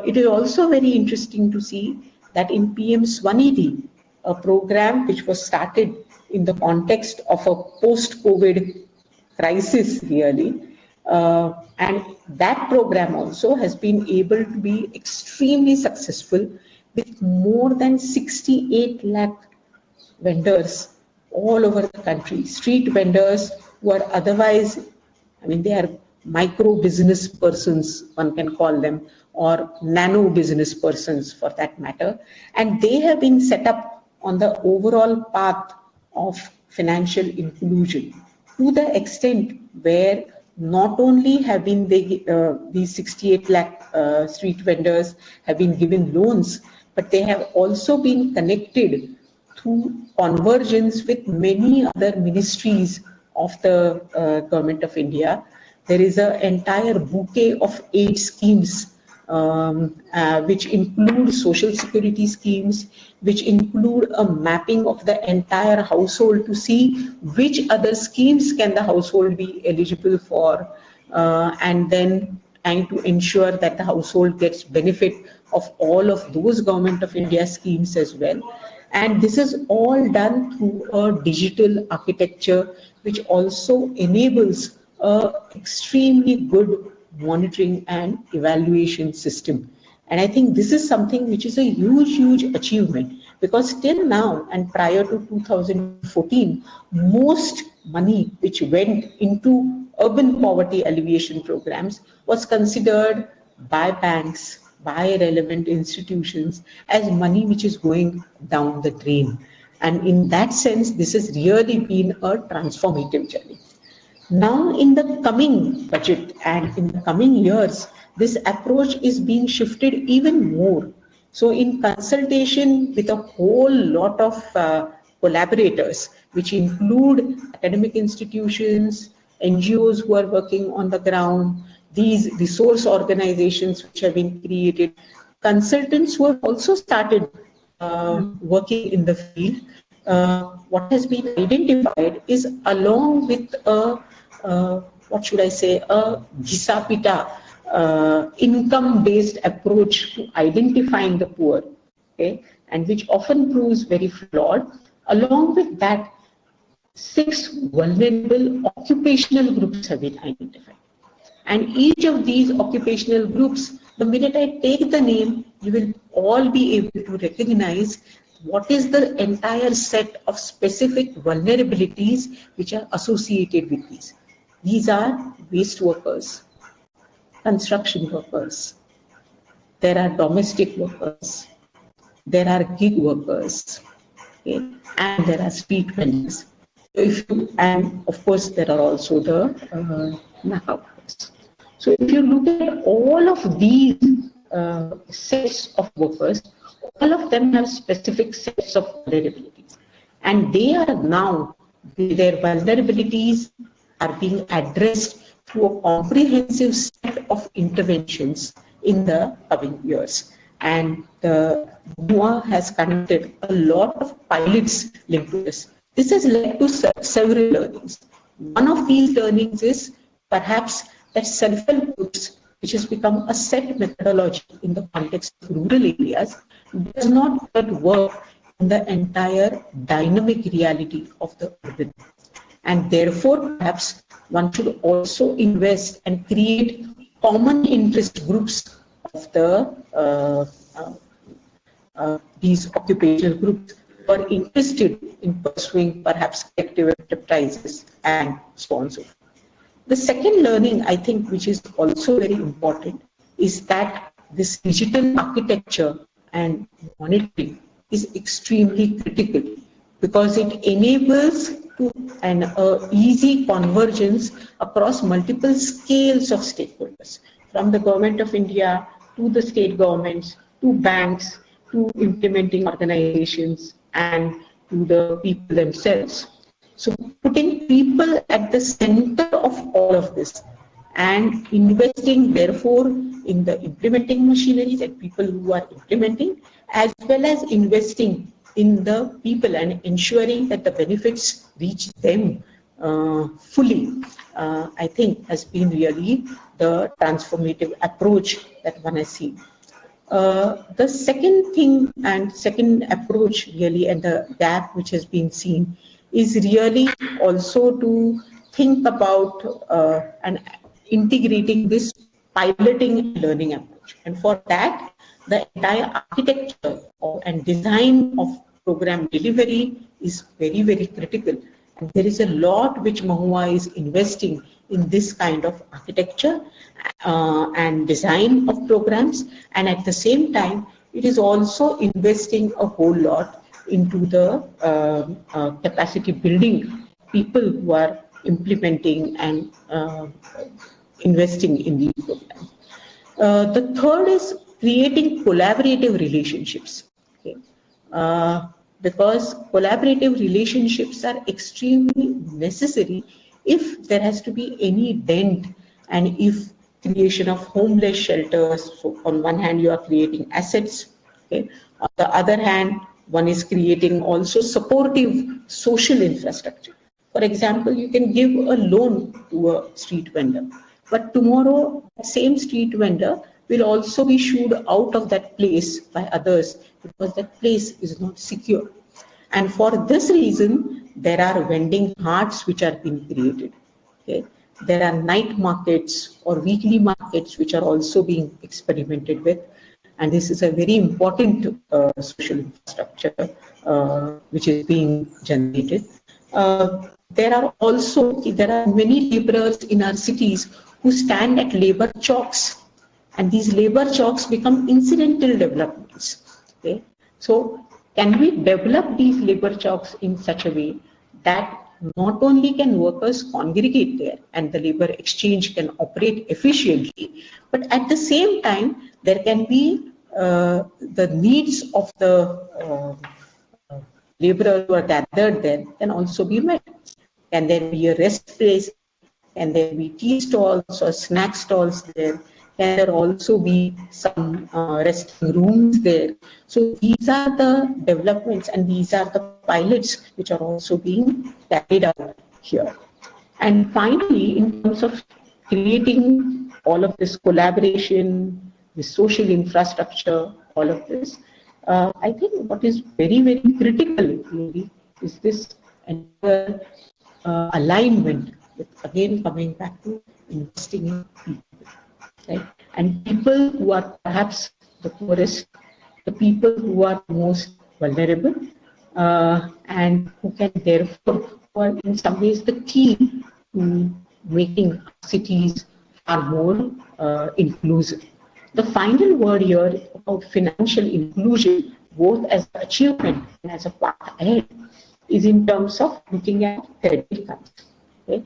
It is also very interesting to see that in PM Swanidhi, a program which was started in the context of a post-COVID crisis really, and that program also has been able to be extremely successful with more than 68 lakh vendors all over the country, street vendors who are otherwise, I mean, they are micro business persons, one can call them, or nano business persons for that matter, and they have been set up on the overall path of financial inclusion to the extent where not only have been these 68 lakh street vendors have been given loans, but they have also been connected through convergence with many other ministries of the Government of India. There is an entire bouquet of aid schemes which include social security schemes, which include a mapping of the entire household to see which other schemes can the household be eligible for, and then trying to ensure that the household gets benefit of all of those Government of India schemes as well. And this is all done through a digital architecture which also enables an extremely good monitoring and evaluation system. And I think this is something which is a huge achievement, because till now and prior to 2014, most money which went into urban poverty alleviation programs was considered by banks, by relevant institutions as money which is going down the drain. And in that sense, this has really been a transformative journey. Now, in the coming budget and in the coming years, this approach is being shifted even more. So, in consultation with a whole lot of collaborators, which include academic institutions, NGOs who are working on the ground, these resource organizations which have been created, consultants who have also started working in the field, what has been identified is, along with a what should I say, a Gisapita income-based approach to identifying the poor, okay, and which often proves very flawed. Along with that, 6 vulnerable occupational groups have been identified. And each of these occupational groups, the minute I take the name, you will all be able to recognize what is the entire set of specific vulnerabilities which are associated with these. These are waste workers, construction workers, there are domestic workers, there are gig workers, okay, and there are street vendors. And of course, there are also the knockout workers. So if you look at all of these sets of workers, all of them have specific sets of vulnerabilities. And they are now, their vulnerabilities are being addressed through a comprehensive set of interventions in the coming years. And the MOA has conducted a lot of pilots linked to this. This has led to several learnings. One of these learnings is perhaps that self-help groups, which has become a set methodology in the context of rural areas, does not yet work in the entire dynamic reality of the urban. And therefore, perhaps one should also invest and create common interest groups of the these occupational groups who are interested in pursuing perhaps collective enterprises and so on and so forth. The second learning, I think, which is also very important, is that this digital architecture and monitoring is extremely critical, because it enables an easy convergence across multiple scales of stakeholders, from the Government of India to the state governments, to banks, to implementing organizations, and to the people themselves. So putting people at the center of all of this and investing therefore in the implementing machinery, that people who are implementing, as well as investing in the people and ensuring that the benefits reach them fully, I think has been really the transformative approach that one has seen. The second thing and second approach really, and the gap which has been seen, is really also to think about and integrating this piloting and learning approach. And for that, the entire architecture and design of program delivery is very, very critical. And there is a lot which Mahua is investing in this kind of architecture and design of programs, and at the same time it is also investing a whole lot into the capacity building people who are implementing and investing in these programs. The third is creating collaborative relationships, okay? Because collaborative relationships are extremely necessary if there has to be any dent, and if creation of homeless shelters, so on one hand you are creating assets, okay? On the other hand one is creating also supportive social infrastructure. For example, you can give a loan to a street vendor, but tomorrow that same street vendor will also be shooed out of that place by others because that place is not secure. And for this reason, there are vending hearts which are being created. Okay? There are night markets or weekly markets which are also being experimented with. And this is a very important social infrastructure which is being generated. There are many laborers in our cities who stand at labor chalks, and these labor chalks become incidental developments. Okay? So can we develop these labor chalks in such a way that not only can workers congregate there and the labor exchange can operate efficiently, but at the same time there can be the needs of the laborers who are gathered there can also be met. Can there be a rest place? Can there be tea stalls or snack stalls there? Can there also be some resting rooms there? So these are the developments and these are the pilots which are also being carried out here. And finally, in terms of creating all of this collaboration, the social infrastructure, all of this, I think what is very, very critical really is this entire alignment with, again, coming back to investing in people. Right? And people who are perhaps the poorest, the people who are most vulnerable, and who can therefore, who are in some ways the key to making cities far more inclusive. The final word here about financial inclusion, both as an achievement and as a path ahead, is in terms of looking at credit cards. Okay?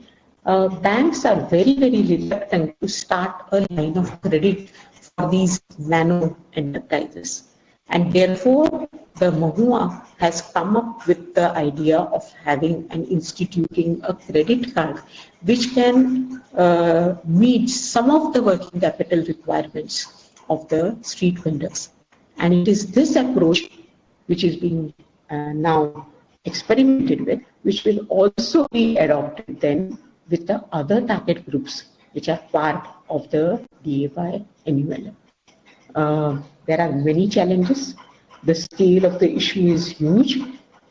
Banks are very, very reluctant to start a line of credit for these nano enterprises. And therefore, the Mahua has come up with the idea of having and instituting a credit card which can meet some of the working capital requirements of the street vendors. And it is this approach which is being now experimented with, which will also be adopted then with the other target groups which are part of the DAY MULM. There are many challenges. The scale of the issue is huge,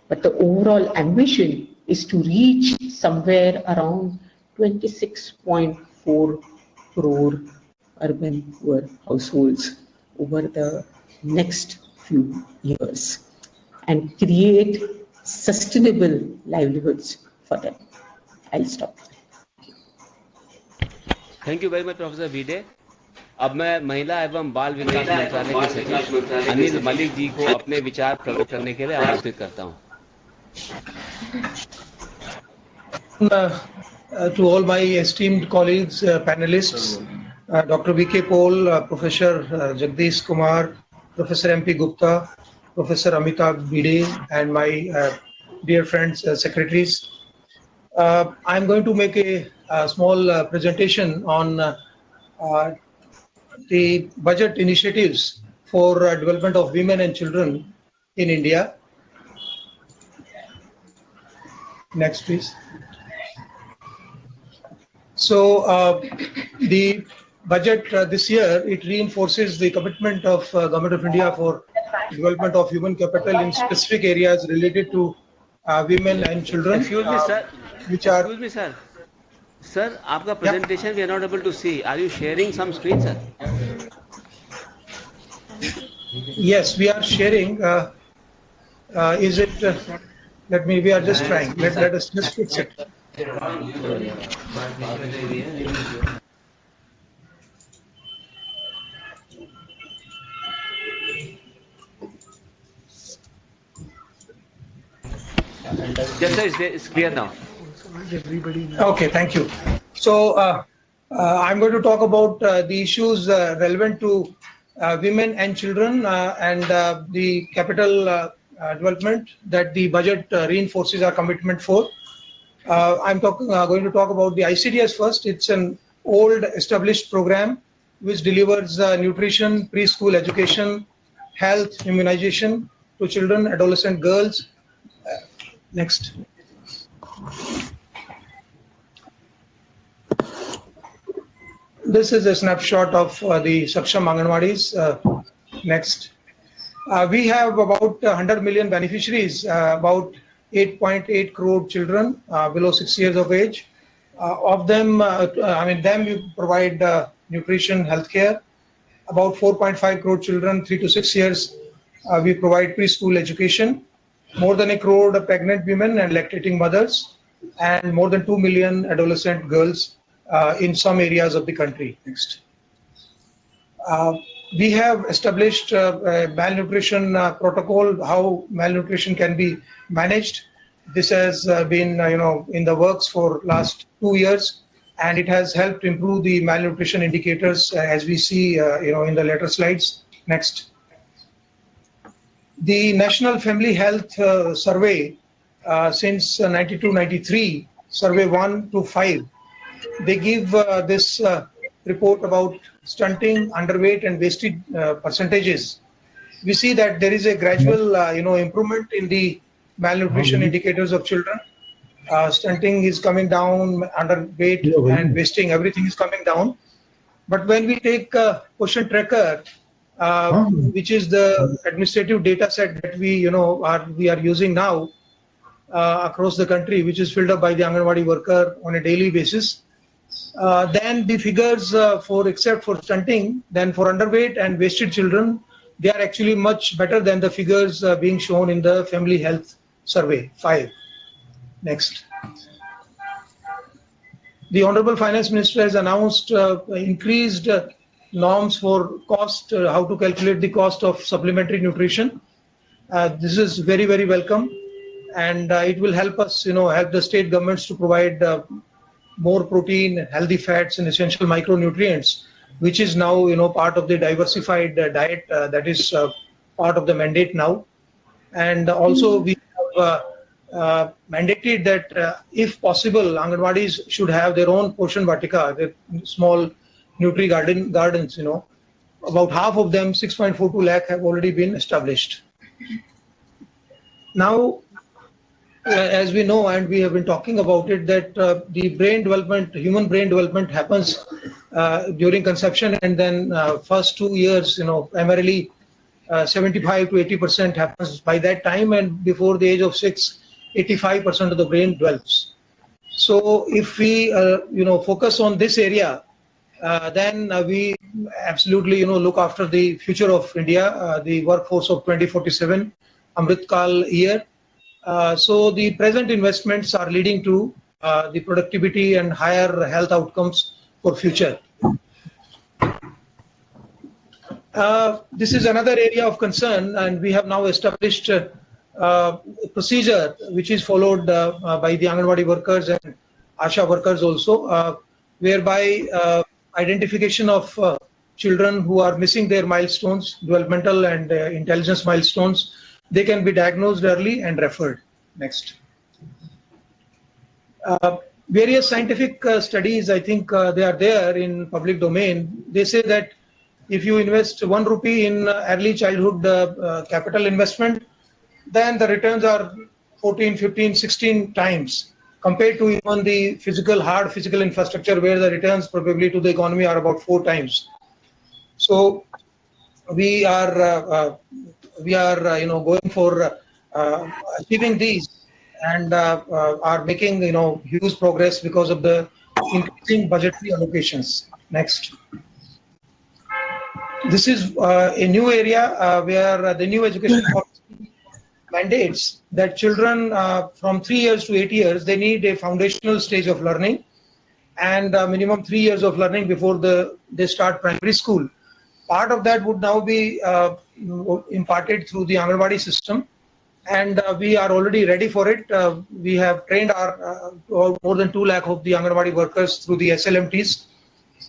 but the overall ambition is to reach somewhere around 26.4 crore urban poor households over the next few years and create sustainable livelihoods for them. I'll stop. Thank you very much professor वीडे। अब मैं महिला एवं बाल विकास मंत्रालय के सचिव अनिल मलिक जी को अपने विचार प्रकट करने के लिए आमंत्रित करता हूं। To all my esteemed colleagues, panelists, Dr. V.K. Paul, Professor Jagdish Kumar, Professor M.P. Gupta, Professor Amitabh Bide, and my dear friends, secretaries. I'm going to make a small presentation on the budget initiatives for development of women and children in India. Next, please. So the budget this year, it reinforces the commitment of Government of India for development of human capital in specific areas related to women and children. Excuse me, sir. Which are. Excuse me, sir. Sir, आपका presentation we are not able to see. Are you sharing some screen, sir? Yes, we are sharing. Is it? We are just trying. Let us just fix it. Yes, sir, it's clear now. Okay, thank you. So I'm going to talk about the issues relevant to women and children and the capital development that the budget reinforces our commitment for. I'm going to talk about the ICDS first. It's an old established program which delivers nutrition, preschool education, health, immunization to children, adolescent girls. Next. This is a snapshot of the Saksham Anganwadis. Next. We have about 100 million beneficiaries, about 8.8 crore children below 6 years of age. Of them, we provide nutrition, healthcare. About 4.5 crore children, 3 to 6 years, we provide preschool education. More than 1 crore pregnant women and lactating mothers, and more than 2 million adolescent girls in some areas of the country. Next. We have established a malnutrition protocol, how malnutrition can be managed. This has been, in the works for last 2 years, and it has helped improve the malnutrition indicators as we see, in the later slides. Next. The National Family Health Survey since 92-93, Survey 1 to 5, they give this report about stunting, underweight and wasted percentages. We see that there is a gradual, improvement in the malnutrition indicators of children. Stunting is coming down, underweight and wasting, everything is coming down. But when we take Quotient Tracker, which is the administrative data set that we are using now across the country, which is filled up by the Anganwadi worker on a daily basis. Then the figures except for stunting, then for underweight and wasted children, they are actually much better than the figures being shown in the Family Health Survey 5. Next. The Honorable Finance Minister has announced increased norms for cost, how to calculate the cost of supplementary nutrition. This is very, very welcome, and it will help us, help the state governments to provide more protein, healthy fats, and essential micronutrients, which is now, part of the diversified diet that is part of the mandate now. And also we have mandated that if possible, Anganwadis should have their own Poshan Vatika, the small Nutri gardens, about half of them, 6.42 lakh, have already been established. Now, as we know, and we have been talking about it, that the brain development, human brain development happens during conception, and then first 2 years, primarily 75 to 80% happens by that time, and before the age of 6, 85% of the brain develops. So if we, focus on this area, then we absolutely, look after the future of India, the workforce of 2047, Amrit Kal year. So the present investments are leading to the productivity and higher health outcomes for future. This is another area of concern, and we have now established a procedure which is followed by the Anganwadi workers and Asha workers also, whereby identification of children who are missing their milestones, developmental and intelligence milestones, they can be diagnosed early and referred. Next. Various scientific studies, I think they are there in public domain. They say that if you invest 1 rupee in early childhood capital investment, then the returns are 14, 15, 16 times compared to even the hard physical infrastructure, where the returns probably to the economy are about 4 times. So we are going for achieving these, and are making huge progress because of the increasing budgetary allocations. Next. This is a new area where the new education policy mandates that children from 3 years to 8 years, they need a foundational stage of learning, and minimum 3 years of learning before they start primary school. Part of that would now be imparted through the Anganwadi system, and we are already ready for it. We have trained our more than 2 lakh of the Anganwadi workers through the SLMTs.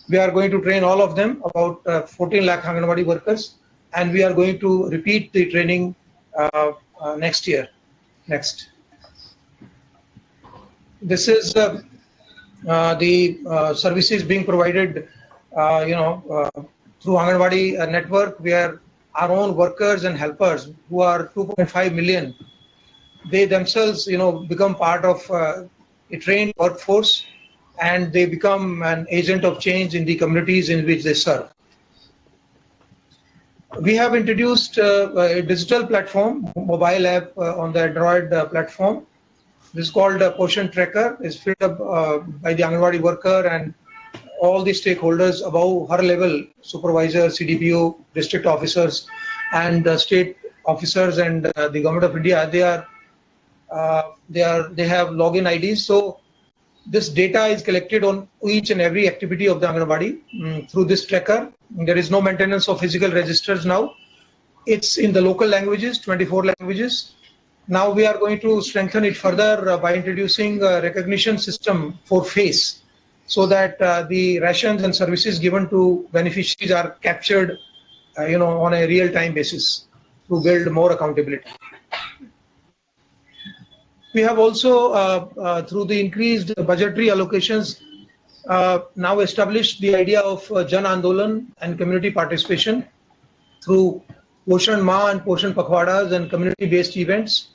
We are going to train all of them, about 14 lakh Anganwadi workers, and we are going to repeat the training next year. Next. This is the services being provided, through Anganwadi network, where our own workers and helpers, who are 2.5 million, they themselves, become part of a trained workforce, and they become an agent of change in the communities in which they serve. We have introduced a digital platform, mobile app on the Android platform. This is called Poshan Tracker. It's filled up by the Anganwadi worker and all the stakeholders above her level, supervisors, CDPO, district officers, and state officers, and the government of India. They have login IDs. So this data is collected on each and every activity of the Anganwadi through this tracker. There is no maintenance of physical registers now. It's in the local languages, 24 languages. Now we are going to strengthen it further by introducing a recognition system for face, so that the rations and services given to beneficiaries are captured, on a real-time basis to build more accountability. We have also, through the increased budgetary allocations, now established the idea of Jan Andolan and community participation through Poshan Ma and Poshan Pakhwadas and community-based events,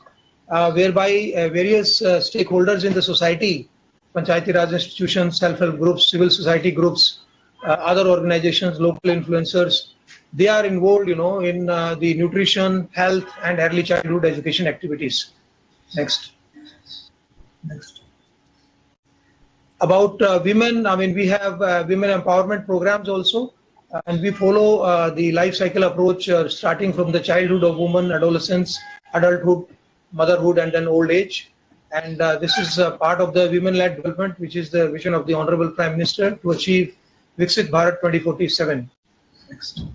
whereby various stakeholders in the society, Panchayati Raj institutions, self-help groups, civil society groups, other organizations, local influencers, they are involved, in the nutrition, health, and early childhood education activities. Next. Next. About women, we have women empowerment programs also, and we follow the life cycle approach, starting from the childhood of women, adolescence, adulthood, motherhood, and then old age. And this is part of the women-led development, which is the vision of the Honorable Prime Minister to achieve Viksit Bharat 2047. Next.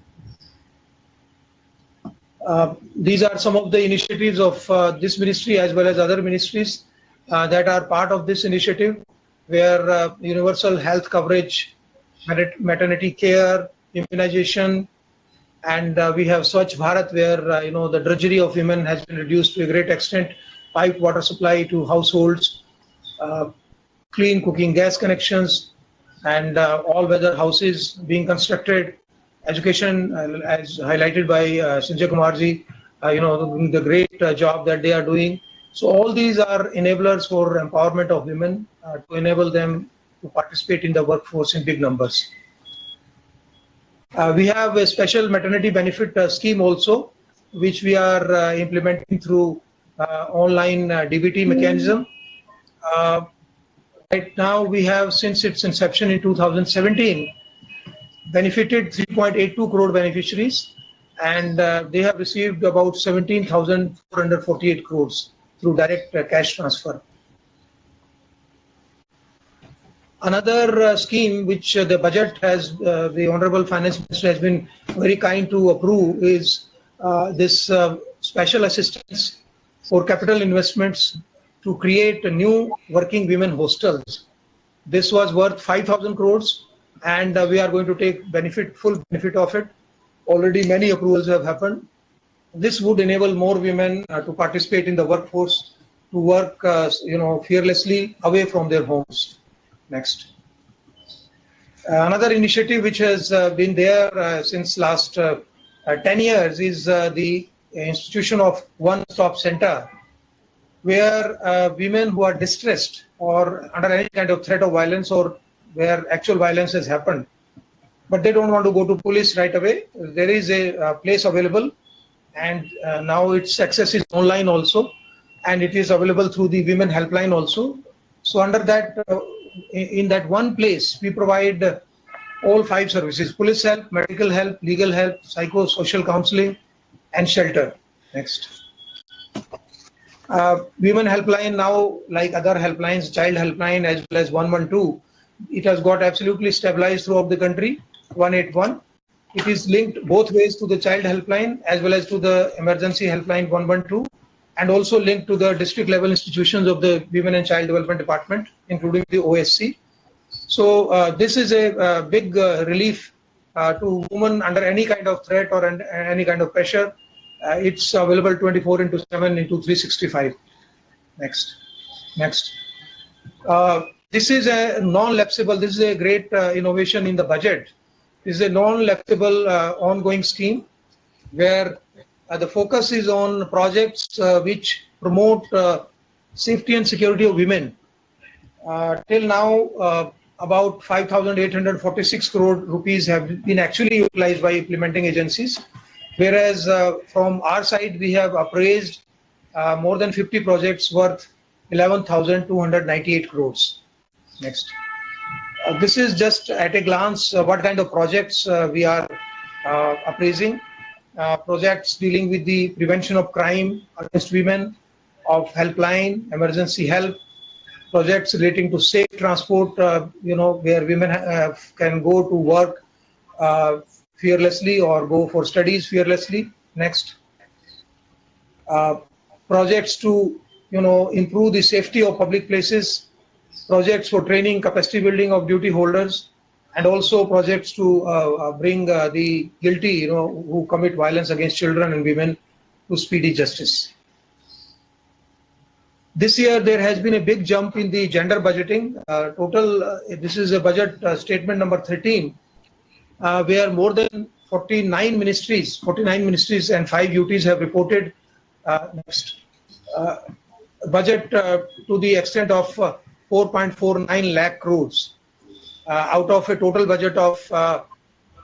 These are some of the initiatives of this ministry as well as other ministries that are part of this initiative, where universal health coverage, maternity care, immunization, and we have Swachh Bharat, where the drudgery of women has been reduced to a great extent, piped water supply to households, clean cooking gas connections, and all-weather houses being constructed. Education, as highlighted by Sanjay Kumarji, the great job that they are doing. So all these are enablers for empowerment of women to enable them to participate in the workforce in big numbers. We have a special maternity benefit scheme also, which we are implementing through online DBT mechanism. Right now we have, since its inception in 2017, benefited 3.82 crore beneficiaries, and they have received about 17,448 crores through direct cash transfer. Another scheme which the budget has, the Honorable Finance Minister has been very kind to approve, is this special assistance for capital investments to create a new working women hostels. This was worth 5,000 crores, and we are going to take full benefit of it. Already many approvals have happened. This would enable more women to participate in the workforce to work, fearlessly away from their homes. Next. Another initiative which has been there since last 10 years is the institution of one-stop center, where women who are distressed or under any kind of threat of violence or where actual violence has happened, but they don't want to go to police right away, there is a place available, and now its access is online also, and it is available through the women helpline also. So under that, in that one place, we provide all 5 services: police help, medical help, legal help, psychosocial counseling, and shelter. Next. Women helpline now, like other helplines, child helpline as well as 112, it has got absolutely stabilized throughout the country, 181. It is linked both ways to the child helpline as well as to the emergency helpline 112, and also linked to the district level institutions of the Women and Child Development Department, including the OSC. So this is a big relief to women under any kind of threat or any kind of pressure. It's available 24/7 into 365. Next. This is a non-lapsable. This is a great innovation in the budget. This is a non-lapsable ongoing scheme where the focus is on projects which promote safety and security of women. Till now, about 5,846 crore rupees have been actually utilized by implementing agencies, whereas from our side we have appraised more than 50 projects worth 11,298 crores. Next. This is just at a glance what kind of projects we are appraising. Projects dealing with the prevention of crime against women, of helpline, emergency help, projects relating to safe transport, where women can go to work fearlessly or go for studies fearlessly. Next. Projects to, improve the safety of public places, projects for training, capacity building of duty holders, and also projects to bring the guilty, who commit violence against children and women to speedy justice. This year there has been a big jump in the gender budgeting. This is a budget statement number 13, where more than 49 ministries and 5 UTs have reported budget to the extent of 4.49 lakh crores out of a total budget of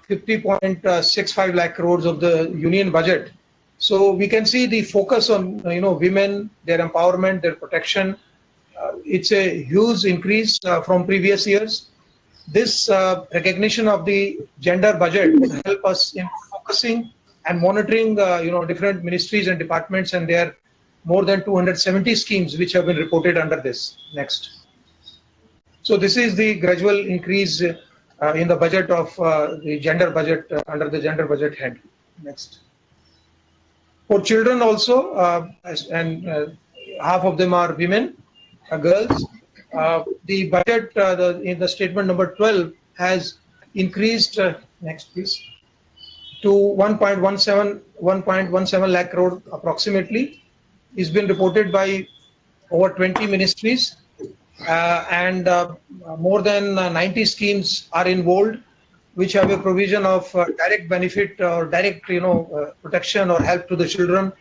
50.65 lakh crores of the union budget. So we can see the focus on women, their empowerment, their protection. It's a huge increase from previous years. This recognition of the gender budget will help us in focusing and monitoring different ministries and departments, and there are more than 270 schemes which have been reported under this. Next. So this is the gradual increase in the budget of the gender budget under the gender budget head. Next. For children also, and half of them are women, girls, the budget in the statement number 12 has increased, next please, to 1.17 lakh crore approximately. It's been reported by over 20 ministries, and more than 90 schemes are involved, which have a provision of direct benefit or direct, protection or help to the children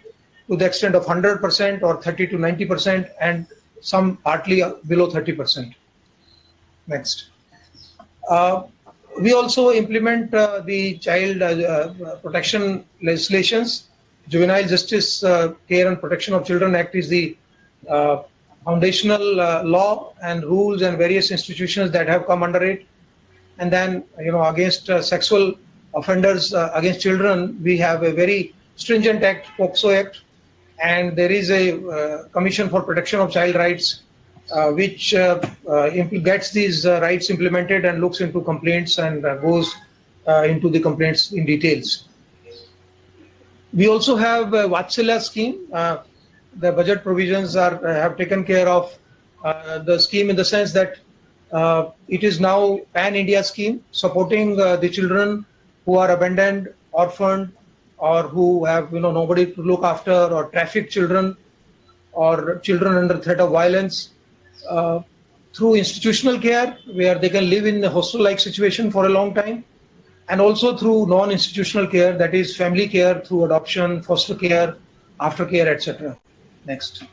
to the extent of 100% or 30 to 90%, and some partly below 30%. Next. We also implement the child protection legislations. Juvenile Justice Care and Protection of Children Act is the foundational law and rules and various institutions that have come under it. And then, against sexual offenders against children, we have a very stringent act, POCSO Act, and there is a Commission for Protection of Child Rights, which gets these rights implemented and looks into complaints and goes into the complaints in details. We also have a Vatsalya scheme. The budget provisions have taken care of the scheme in the sense that it is now pan-India scheme supporting the children who are abandoned, orphaned, or who have nobody to look after, or trafficked children, or children under threat of violence, through institutional care where they can live in a hostel-like situation for a long time, and also through non-institutional care, that is family care through adoption, foster care, aftercare, etc. Next.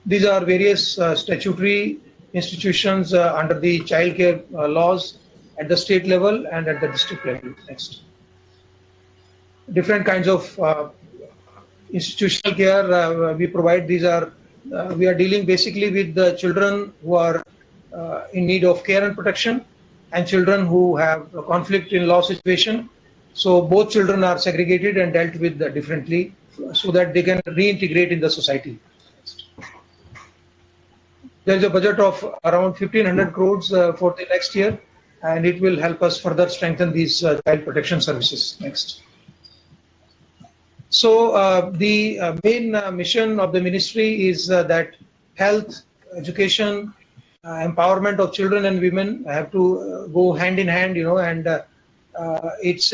These are various statutory institutions under the child care laws at the state level and at the district level. Next. Different kinds of institutional care we provide. These are, we are dealing basically with the children who are in need of care and protection, and children who have a conflict in law situation. So both children are segregated and dealt with differently so that they can reintegrate in the society. There is a budget of around 1,500 crores for the next year, and it will help us further strengthen these child protection services. Next. So the main mission of the ministry is that health, education, empowerment of children and women have to go hand in hand, and it's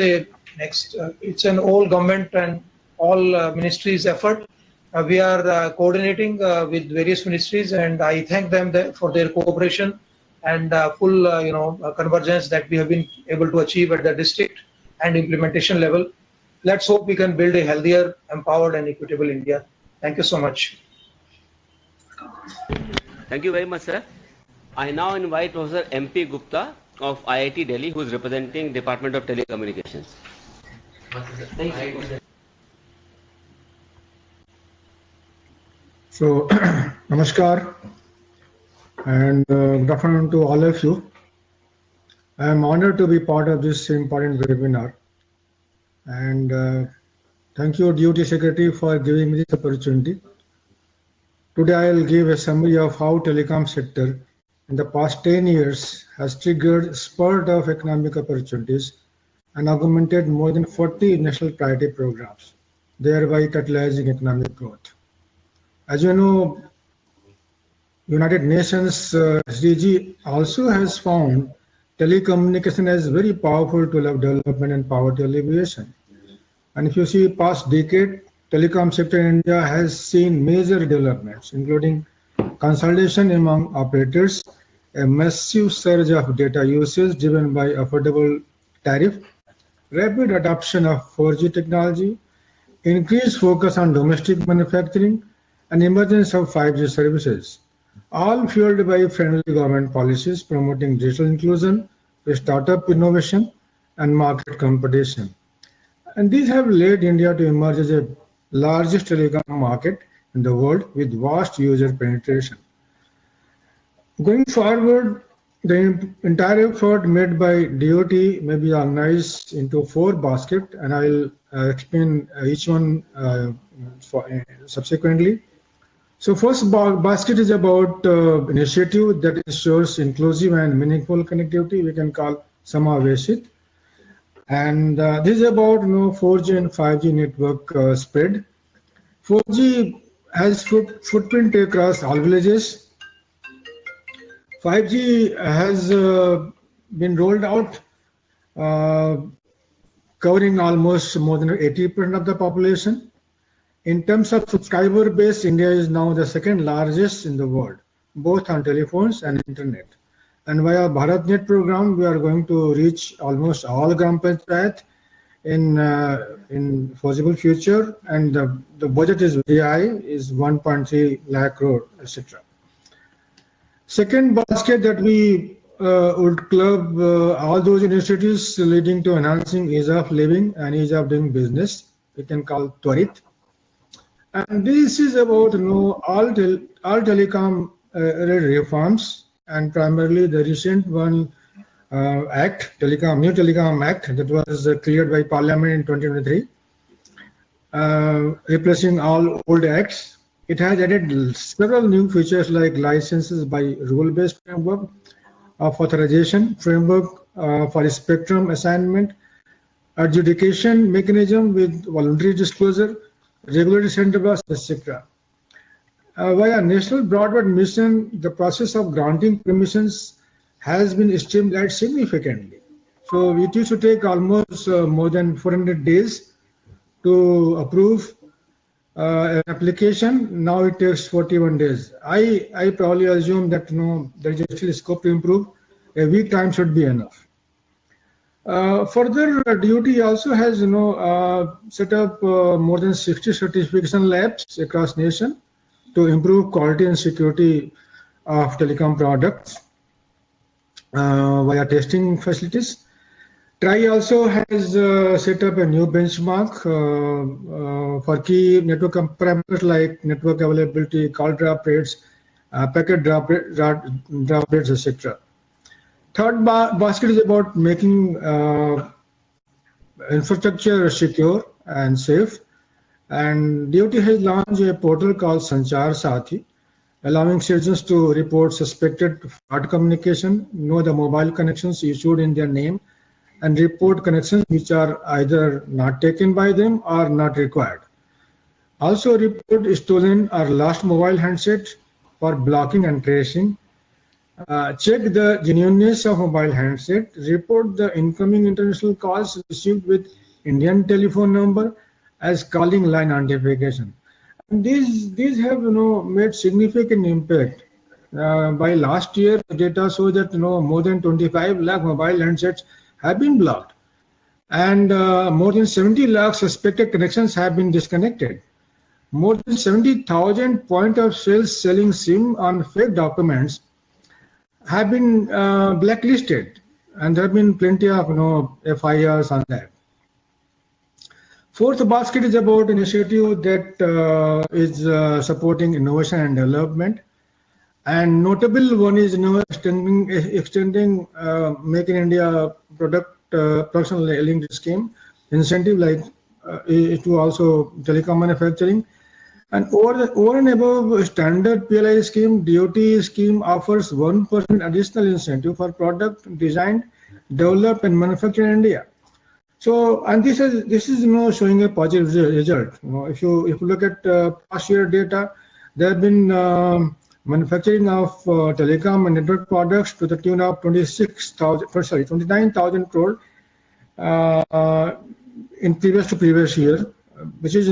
an all government and all ministries effort. We are coordinating with various ministries, and I thank them for their cooperation and full convergence that we have been able to achieve at the district and implementation level. Let's hope we can build a healthier, empowered and equitable India. Thank you so much. Thank you very much, sir. I now invite Professor MP Gupta of IIT Delhi, who is representing Department of Telecommunications. Thank you. So, namaskar and good afternoon to all of you. I am honored to be part of this important webinar, and thank you, Duty Secretary, for giving me this opportunity. Today I will give a summary of how telecom sector in the past 10 years has triggered a spurt of economic opportunities and augmented more than 40 national priority programs, thereby catalyzing economic growth. As you know, United Nations SDG also has found telecommunication as very powerful tool of development and poverty alleviation. And if you see past decade, telecom sector in India has seen major developments, including consolidation among operators, a massive surge of data usage driven by affordable tariff, rapid adoption of 4G technology, increased focus on domestic manufacturing, and emergence of 5G services, all fueled by friendly government policies promoting digital inclusion, startup innovation, and market competition. And these have led India to emerge as the largest telecom market in the world with vast user penetration. Going forward, the entire effort made by DOT may be organized into 4 baskets, and I will explain each one subsequently. So first basket is about initiative that ensures inclusive and meaningful connectivity. We can call Samaveshit. And this is about 4G and 5G network spread. 4G has footprint across all villages. 5G has been rolled out, covering almost more than 80% of the population. In terms of subscriber base, India is now the second largest in the world, both on telephones and internet. And via BharatNet program, we are going to reach almost all Gram Panchayat in foreseeable future, and the budget is very high, is 1.3 lakh crore, etc. Second basket that we would club all those initiatives leading to enhancing ease of living and ease of doing business. We can call Twarit. And this is about all telecom reforms, and primarily the recent one act, New Telecom Act, that was cleared by Parliament in 2023, replacing all old acts. It has added several new features like licenses by rule-based framework of authorization, framework for spectrum assignment, adjudication mechanism with voluntary disclosure, regulatory center, etc. Via National Broadband Mission, the process of granting permissions has been streamlined significantly. So it used to take almost more than 400 days to approve an application, now it takes 41 days. I probably assume that there is still scope to improve. A week time should be enough. Further, DOT also has set up more than 60 certification labs across nation to improve quality and security of telecom products via testing facilities. TRI also has set up a new benchmark for key network parameters like network availability, call drop rates, packet drop rates, etc. Third basket is about making infrastructure secure and safe. And DOT has launched a portal called Sanchar Sathi, allowing citizens to report suspected fraud communication, know the mobile connections issued in their name, and report connections which are either not taken by them or not required. Also report stolen or lost mobile handset for blocking and tracing. Check the genuineness of mobile handset, report the incoming international calls received with Indian telephone number as calling line identification. And these have made significant impact. By last year, the data shows that more than 25 lakh mobile handsets have been blocked, and more than 70 lakh suspected connections have been disconnected. More than 70,000 point of sales selling SIM on fake documents have been blacklisted, and there have been plenty of FIRs on that. Fourth basket is about initiative that is supporting innovation and development, and notable one is extending Make in India production linked scheme incentive like to also telecom manufacturing. And over and above standard PLI scheme, DOT scheme offers 1% additional incentive for product designed, developed, and manufactured in India. So, and this is showing a positive result. If you look at past year data, there have been manufacturing of telecom and network products to the tune of 29,000 crore in previous year, which is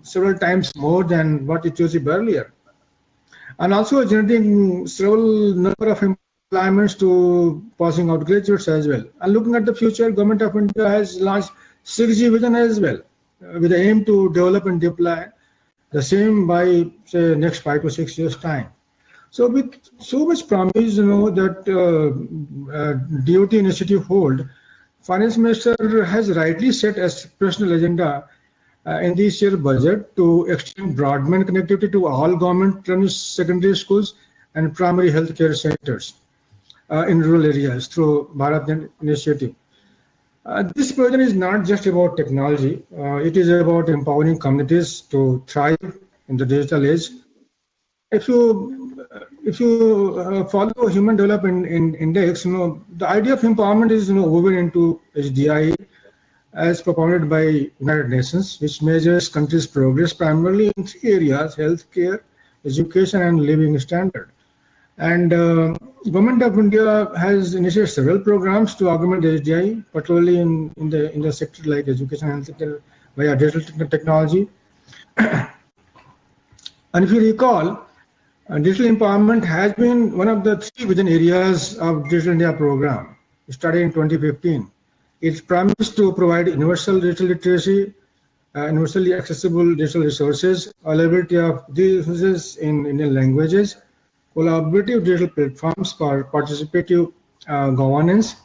several times more than what it used to be earlier, and also generating several number of employments to passing out graduates as well. And looking at the future, Government of India has launched 6G vision as well, with the aim to develop and deploy the same by say next 5 to 6 years time. So with so much promise that DOT initiative hold, Finance Minister has rightly set as personal agenda in this year's budget to extend broadband connectivity to all government-run secondary schools and primary health care centers in rural areas through Bharat initiative. This provision is not just about technology, it is about empowering communities to thrive in the digital age. If you follow Human Development Index, the idea of empowerment is woven into HDI as propounded by United Nations, which measures countries' progress primarily in 3 areas: healthcare, education, and living standard. And Government of India has initiated several programs to augment HDI, particularly in the sector like education and healthcare via digital technology. And if you recall, digital empowerment has been one of the 3 vision areas of Digital India program, started in 2015. It's promised to provide universal digital literacy, universally accessible digital resources, availability of these resources in Indian languages, collaborative digital platforms for participative governance,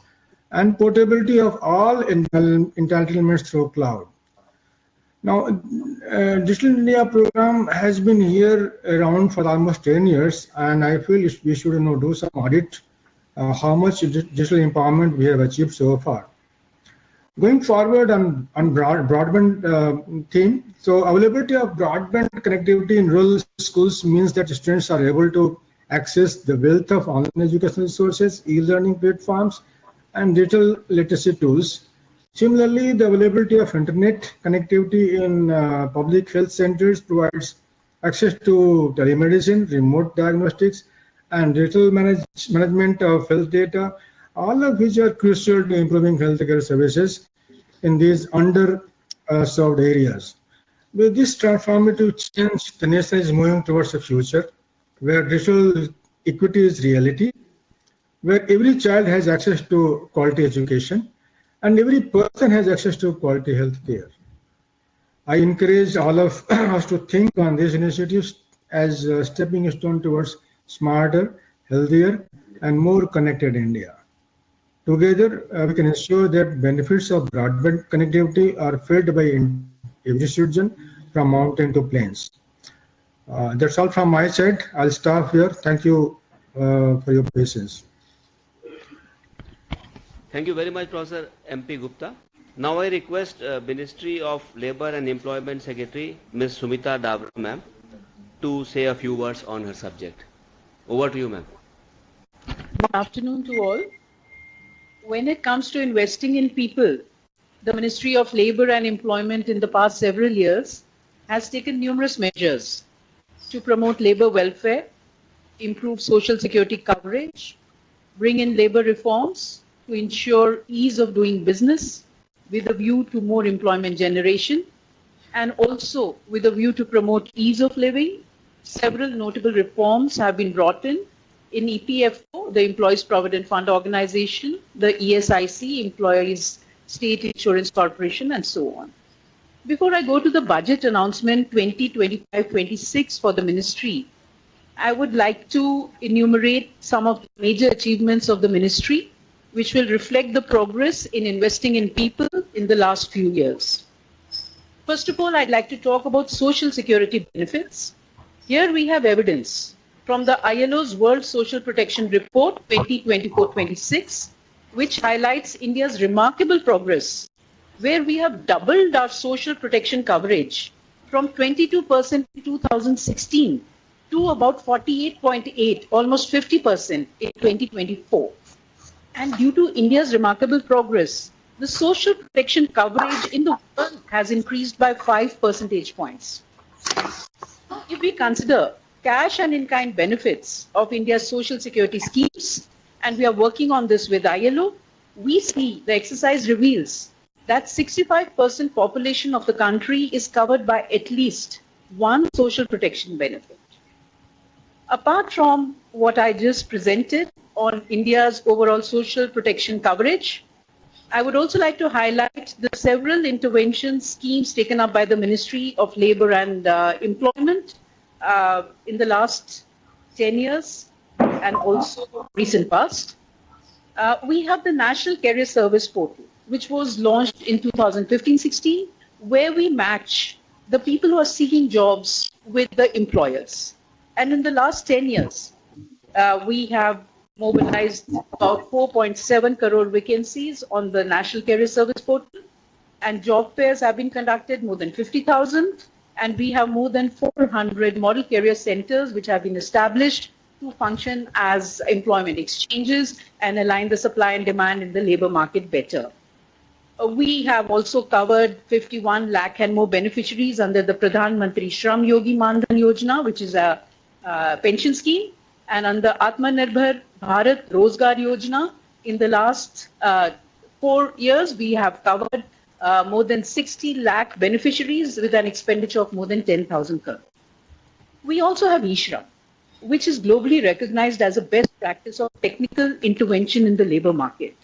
and portability of all entitlements through cloud. Now, Digital India program has been here around for almost 10 years, and I feel we should do some audit how much digital empowerment we have achieved so far. Going forward on broadband theme, so availability of broadband connectivity in rural schools means that students are able to access the wealth of online educational resources, e-learning platforms, and digital literacy tools. Similarly, the availability of internet connectivity in public health centers provides access to telemedicine, remote diagnostics, and digital management of health data, all of which are crucial to improving healthcare services in these under-served areas. With this transformative change, the nation is moving towards a future where digital equity is reality, where every child has access to quality education and every person has access to quality health care. I encourage all of us to think on these initiatives as a stepping stone towards smarter, healthier, and more connected India. Together, we can ensure that benefits of broadband connectivity are felt by every citizen from mountain to plains. That's all from my side. I'll stop here. Thank you for your patience. Thank you very much, Professor M.P. Gupta. Now I request Ministry of Labour and Employment Secretary, Ms. Sumita Dabra, ma'am, to say a few words on her subject. Over to you, ma'am. Good afternoon to all. When it comes to investing in people, the Ministry of Labour and Employment in the past several years has taken numerous measures to promote labour welfare, improve social security coverage, bring in labour reforms to ensure ease of doing business with a view to more employment generation, and also with a view to promote ease of living. Several notable reforms have been brought in EPFO, the Employees Provident Fund Organization, the ESIC, Employees State Insurance Corporation, and so on. Before I go to the budget announcement 2025-26 for the ministry, I would like to enumerate some of the major achievements of the ministry, which will reflect the progress in investing in people in the last few years. First of all, I'd like to talk about social security benefits. Here we have evidence from the ILO's World Social Protection Report 2024-26, which highlights India's remarkable progress, where we have doubled our social protection coverage from 22% in 2016 to about 48.8, almost 50% in 2024. And due to India's remarkable progress, the social protection coverage in the world has increased by 5 percentage points. If we consider cash and in-kind benefits of India's social security schemes, and we are working on this with ILO, we see the exercise reveals that 65% population of the country is covered by at least one social protection benefit. Apart from what I just presented on India's overall social protection coverage, I would also like to highlight the several intervention schemes taken up by the Ministry of Labour and Employment in the last 10 years and also recent past. We have the National Career Service Portal, which was launched in 2015-16, where we match the people who are seeking jobs with the employers. And in the last 10 years, we have mobilized about 4.7 crore vacancies on the National Career Service Portal, and job fairs have been conducted, more than 50,000, and we have more than 400 model career centers which have been established to function as employment exchanges and align the supply and demand in the labor market better. We have also covered 51 lakh and more beneficiaries under the Pradhan Mantri Shram Yogi Mandhan Yojana, which is a pension scheme, and under Atmanirbhar Bharat Rozgar Yojana. In the last 4 years, we have covered more than 60 lakh beneficiaries with an expenditure of more than 10,000 crore. We also have eShram, which is globally recognized as a best practice of technical intervention in the labor market.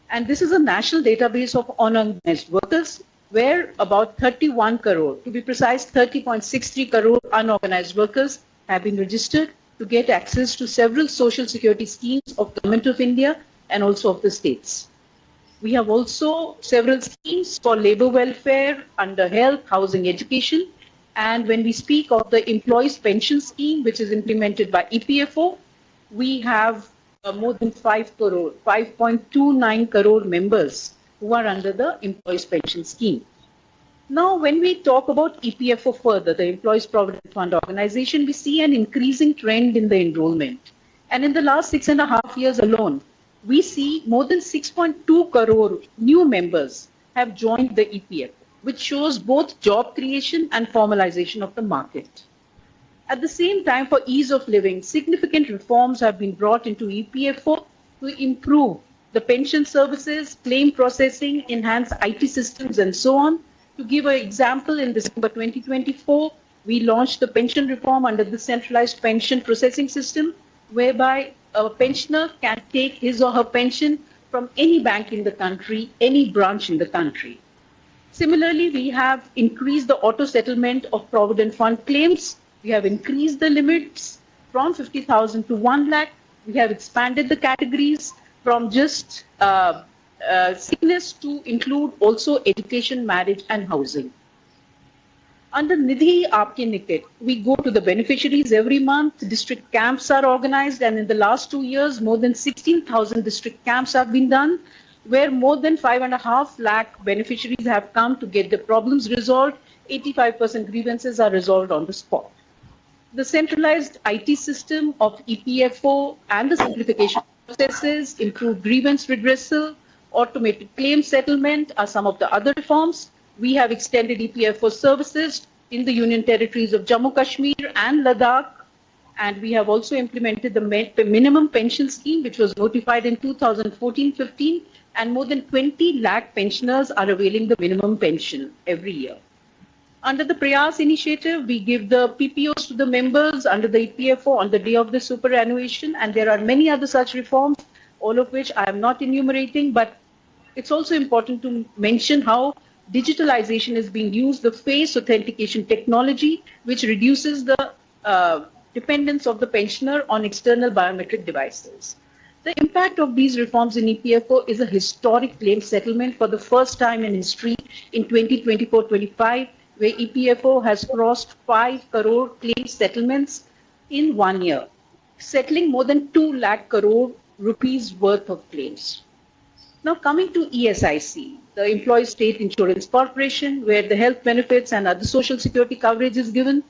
And this is a national database of unorganized workers, where about 31 crore, to be precise, 30.63 crore unorganized workers have been registered to get access to several social security schemes of Government of India and also of the states. We have also several schemes for labor welfare under health, housing, education. And when we speak of the employees pension scheme, which is implemented by EPFO, we have more than 5 crore, 5.29 crore members who are under the employees pension scheme. Now, when we talk about EPFO further, the Employees Provident Fund Organization, we see an increasing trend in the enrollment. And in the last 6.5 years alone, we see more than 6.2 crore new members have joined the EPFO, which shows both job creation and formalization of the market. At the same time, for ease of living, significant reforms have been brought into EPFO to improve the pension services, claim processing, enhance IT systems, and so on. To give an example, in December 2024, we launched the pension reform under the centralized pension processing system, whereby a pensioner can take his or her pension from any bank in the country, any branch in the country. Similarly, we have increased the auto settlement of Provident Fund claims. We have increased the limits from 50,000 to 1 lakh. We have expanded the categories from just sickness to include also education, marriage, and housing. Under Nidhi Aapke Niket, we go to the beneficiaries every month. District camps are organized, and in the last 2 years, more than 16,000 district camps have been done, where more than 5.5 lakh beneficiaries have come to get their problems resolved. 85% grievances are resolved on the spot. The centralized IT system of EPFO and the simplification processes, improved grievance redressal, automated claim settlement are some of the other reforms. We have extended EPFO services in the Union Territories of Jammu Kashmir and Ladakh, and we have also implemented the minimum pension scheme, which was notified in 2014-15, and more than 20 lakh pensioners are availing the minimum pension every year. Under the Prayas initiative, we give the PPOs to the members under the EPFO on the day of the superannuation, and there are many other such reforms, all of which I am not enumerating, but it's also important to mention how digitalization is being used, the face authentication technology, which reduces the dependence of the pensioner on external biometric devices. The impact of these reforms in EPFO is a historic claim settlement for the first time in history in 2024-25, where EPFO has crossed 5 crore claim settlements in 1 year, settling more than 2 lakh crore rupees worth of claims. Now coming to ESIC, the Employee State Insurance Corporation, where the health benefits and other social security coverage is given,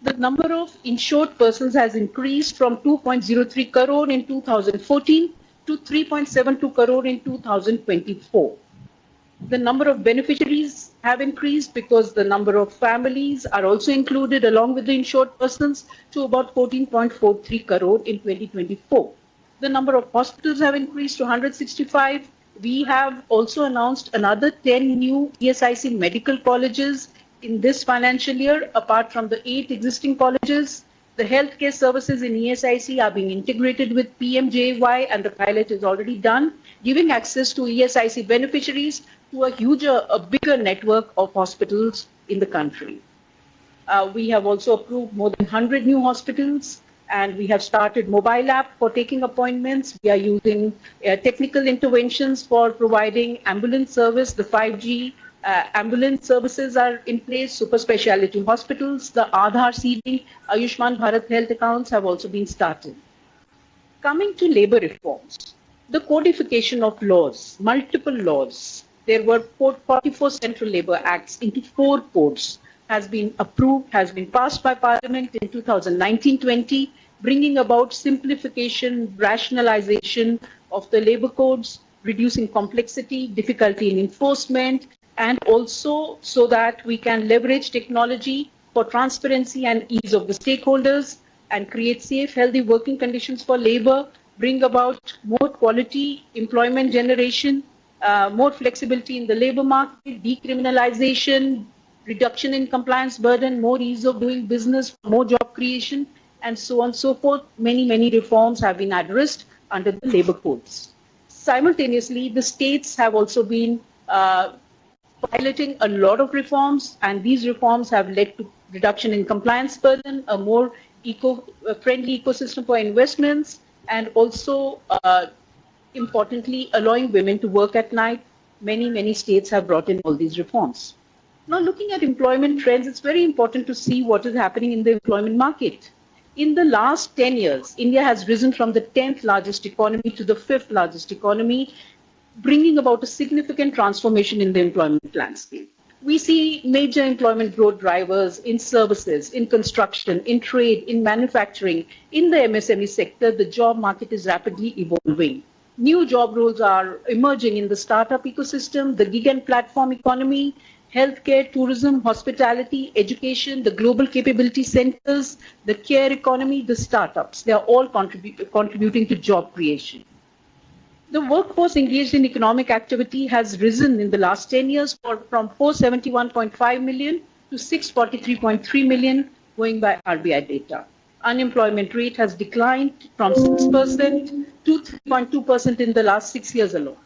the number of insured persons has increased from 2.03 crore in 2014 to 3.72 crore in 2024. The number of beneficiaries have increased because the number of families are also included along with the insured persons to about 14.43 crore in 2024. The number of hospitals have increased to 165. We have also announced another 10 new ESIC medical colleges in this financial year, apart from the 8 existing colleges. The healthcare services in ESIC are being integrated with PMJY, and the pilot is already done, giving access to ESIC beneficiaries to a bigger network of hospitals in the country. We have also approved more than 100 new hospitals, and we have started mobile app for taking appointments. We are using technical interventions for providing ambulance service. The 5G ambulance services are in place, super speciality hospitals, the Aadhaar seeding, Ayushman Bharat health accounts have also been started. Coming to labor reforms, the codification of laws, multiple laws. There were 44 Central Labour Acts into 4 codes, has been approved, has been passed by Parliament in 2019-20, bringing about simplification, rationalization of the labour codes, reducing complexity, difficulty in enforcement, and also so that we can leverage technology for transparency and ease of the stakeholders and create safe, healthy working conditions for labour, bring about more quality employment generation, more flexibility in the labour market, decriminalization, reduction in compliance burden, more ease of doing business, more job creation, and so on and so forth. Many reforms have been addressed under the labour codes. Simultaneously, the states have also been piloting a lot of reforms, and these reforms have led to reduction in compliance burden, a more eco-friendly ecosystem for investments, and also, importantly, allowing women to work at night. Many states have brought in all these reforms. Now, looking at employment trends, it's very important to see what is happening in the employment market. In the last 10 years, India has risen from the 10th largest economy to the 5th largest economy, bringing about a significant transformation in the employment landscape. We see major employment growth drivers in services, in construction, in trade, in manufacturing, in the MSME sector. The job market is rapidly evolving. New job roles are emerging in the startup ecosystem, the gig and platform economy, healthcare, tourism, hospitality, education, the global capability centers, the care economy, the startups. They are all contributing to job creation. The workforce engaged in economic activity has risen in the last 10 years from 471.5 million to 643.3 million, going by RBI data. Unemployment rate has declined from 6% to 3.2% in the last 6 years alone.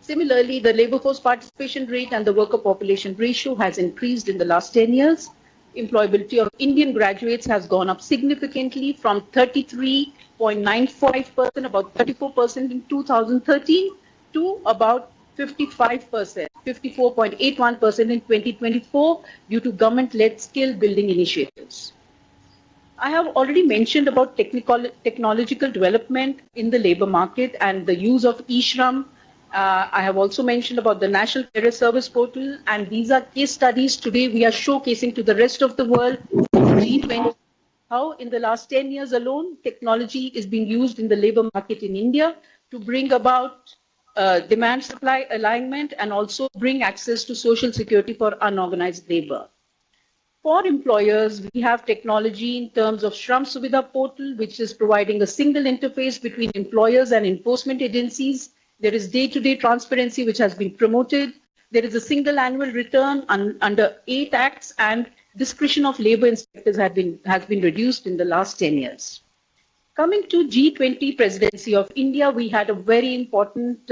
Similarly, the labor force participation rate and the worker population ratio has increased in the last 10 years. Employability of Indian graduates has gone up significantly from 33.95%, about 34% in 2013, to about 55%, 54.81% in 2024 due to government-led skill building initiatives. I have already mentioned about technological development in the labor market and the use of e-Shram. I have also mentioned about the National Career Service Portal, and these are case studies today we are showcasing to the rest of the world, G20, how in the last 10 years alone, technology is being used in the labor market in India to bring about demand-supply alignment and also bring access to social security for unorganized labor. For employers, we have technology in terms of Shram Suvidha portal, which is providing a single interface between employers and enforcement agencies. There is day-to-day transparency, which has been promoted. There is a single annual return under 8 acts, and discretion of labor inspectors has been reduced in the last 10 years. Coming to G20 presidency of India, we had a very important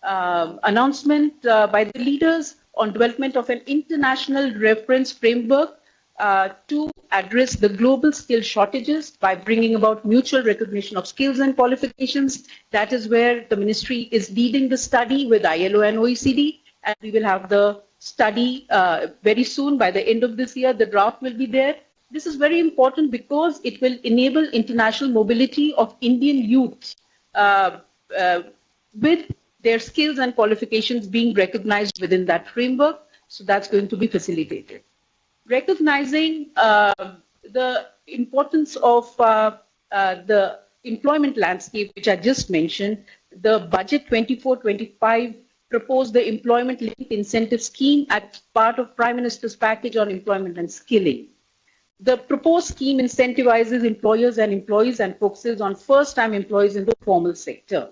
announcement by the leaders on development of an international reference framework to address the global skill shortages by bringing about mutual recognition of skills and qualifications. That is where the ministry is leading the study with ILO and OECD, and we will have the study very soon. By the end of this year, the draft will be there. This is very important because it will enable international mobility of Indian youth with their skills and qualifications being recognized within that framework. So that's going to be facilitated. Recognizing the importance of the employment landscape, which I just mentioned, the Budget 24-25 proposed the employment-linked incentive scheme as part of Prime Minister's package on employment and skilling. The proposed scheme incentivizes employers and employees and focuses on first-time employees in the formal sector.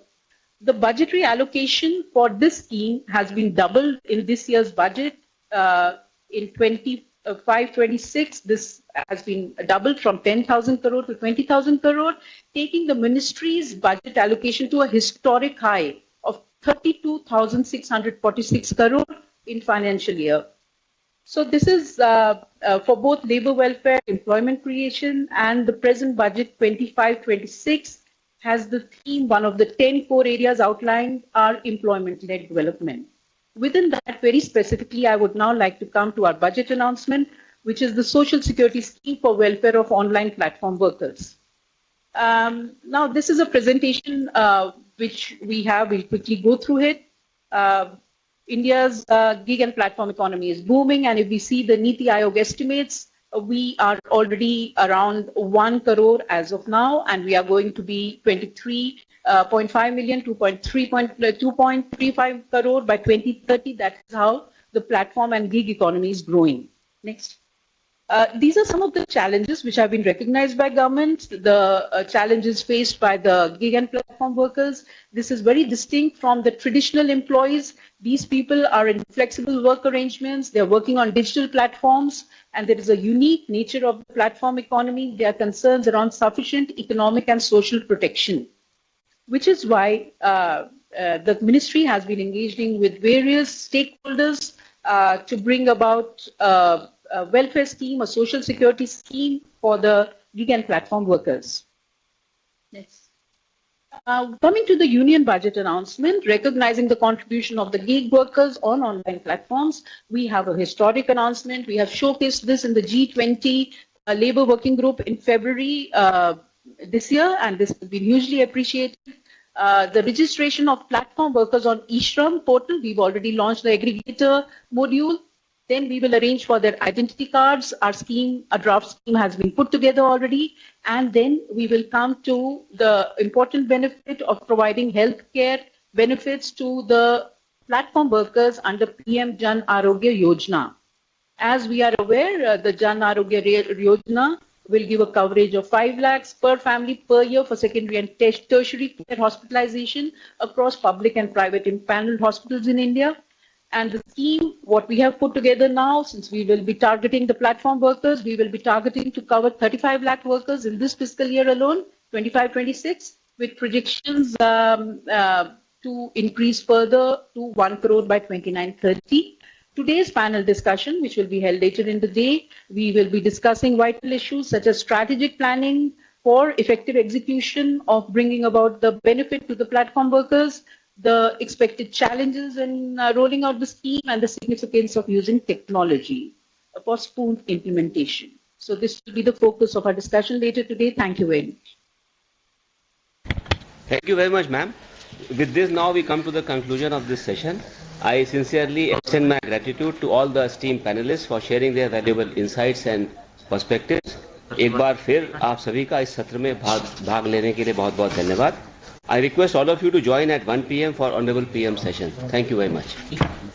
The budgetary allocation for this scheme has been doubled in this year's budget. In 25-26, this has been doubled from 10,000 crore to 20,000 crore, taking the ministry's budget allocation to a historic high of 32,646 crore in financial year. So this is for both labor welfare, employment creation, and the present budget 25-26 has the theme, one of the 10 core areas outlined are employment-led development. Within that, very specifically, I would now like to come to our budget announcement, which is the Social Security Scheme for Welfare of Online Platform Workers. Now, this is a presentation which we have. We'll quickly go through it. India's gig and platform economy is booming, and if we see the Niti Aayog estimates, we are already around 1 crore as of now, and we are going to be 23.5 million, 2.35 crore by 2030. That's how the platform and gig economy is growing. Next. These are some of the challenges which have been recognized by government, the challenges faced by the gig and platform workers. This is very distinct from the traditional employees. These people are in flexible work arrangements. They're working on digital platforms, and there is a unique nature of the platform economy. There are concerns around sufficient economic and social protection, which is why the ministry has been engaging with various stakeholders to bring about a welfare scheme, a social security scheme for the gig and platform workers. Next. Coming to the union budget announcement, recognizing the contribution of the gig workers on online platforms, we have a historic announcement. We have showcased this in the G20 Labour Working Group in February this year, and this has been hugely appreciated. The registration of platform workers on e-Shram portal, we've already launched the aggregator module. Then we will arrange for their identity cards. Our scheme, a draft scheme has been put together already. And then we will come to the important benefit of providing healthcare benefits to the platform workers under PM Jan Arogya Yojana. As we are aware, the Jan Arogya Yojana will give a coverage of 5 lakhs per family per year for secondary and tertiary care hospitalization across public and private empaneled hospitals in India. And the scheme, what we have put together now, since we will be targeting the platform workers, we will be targeting to cover 35 lakh workers in this fiscal year alone, 25-26, with projections to increase further to 1 crore by 29-30. Today's panel discussion, which will be held later in the day, we will be discussing vital issues such as strategic planning for effective execution of bringing about the benefit to the platform workers, the expected challenges in rolling out the scheme, and the significance of using technology for smooth implementation. So this will be the focus of our discussion later today. Thank you very much. Thank you very much, ma'am. With this, now we come to the conclusion of this session. I sincerely extend my gratitude to all the esteemed panelists for sharing their valuable insights and perspectives. एक बार फिर आप सभी का इस सत्र में भाग लेने के लिए बहुत-बहुत धन्यवाद. I request all of you to join at 1 p.m. for Honorable PM session. Thank you very much.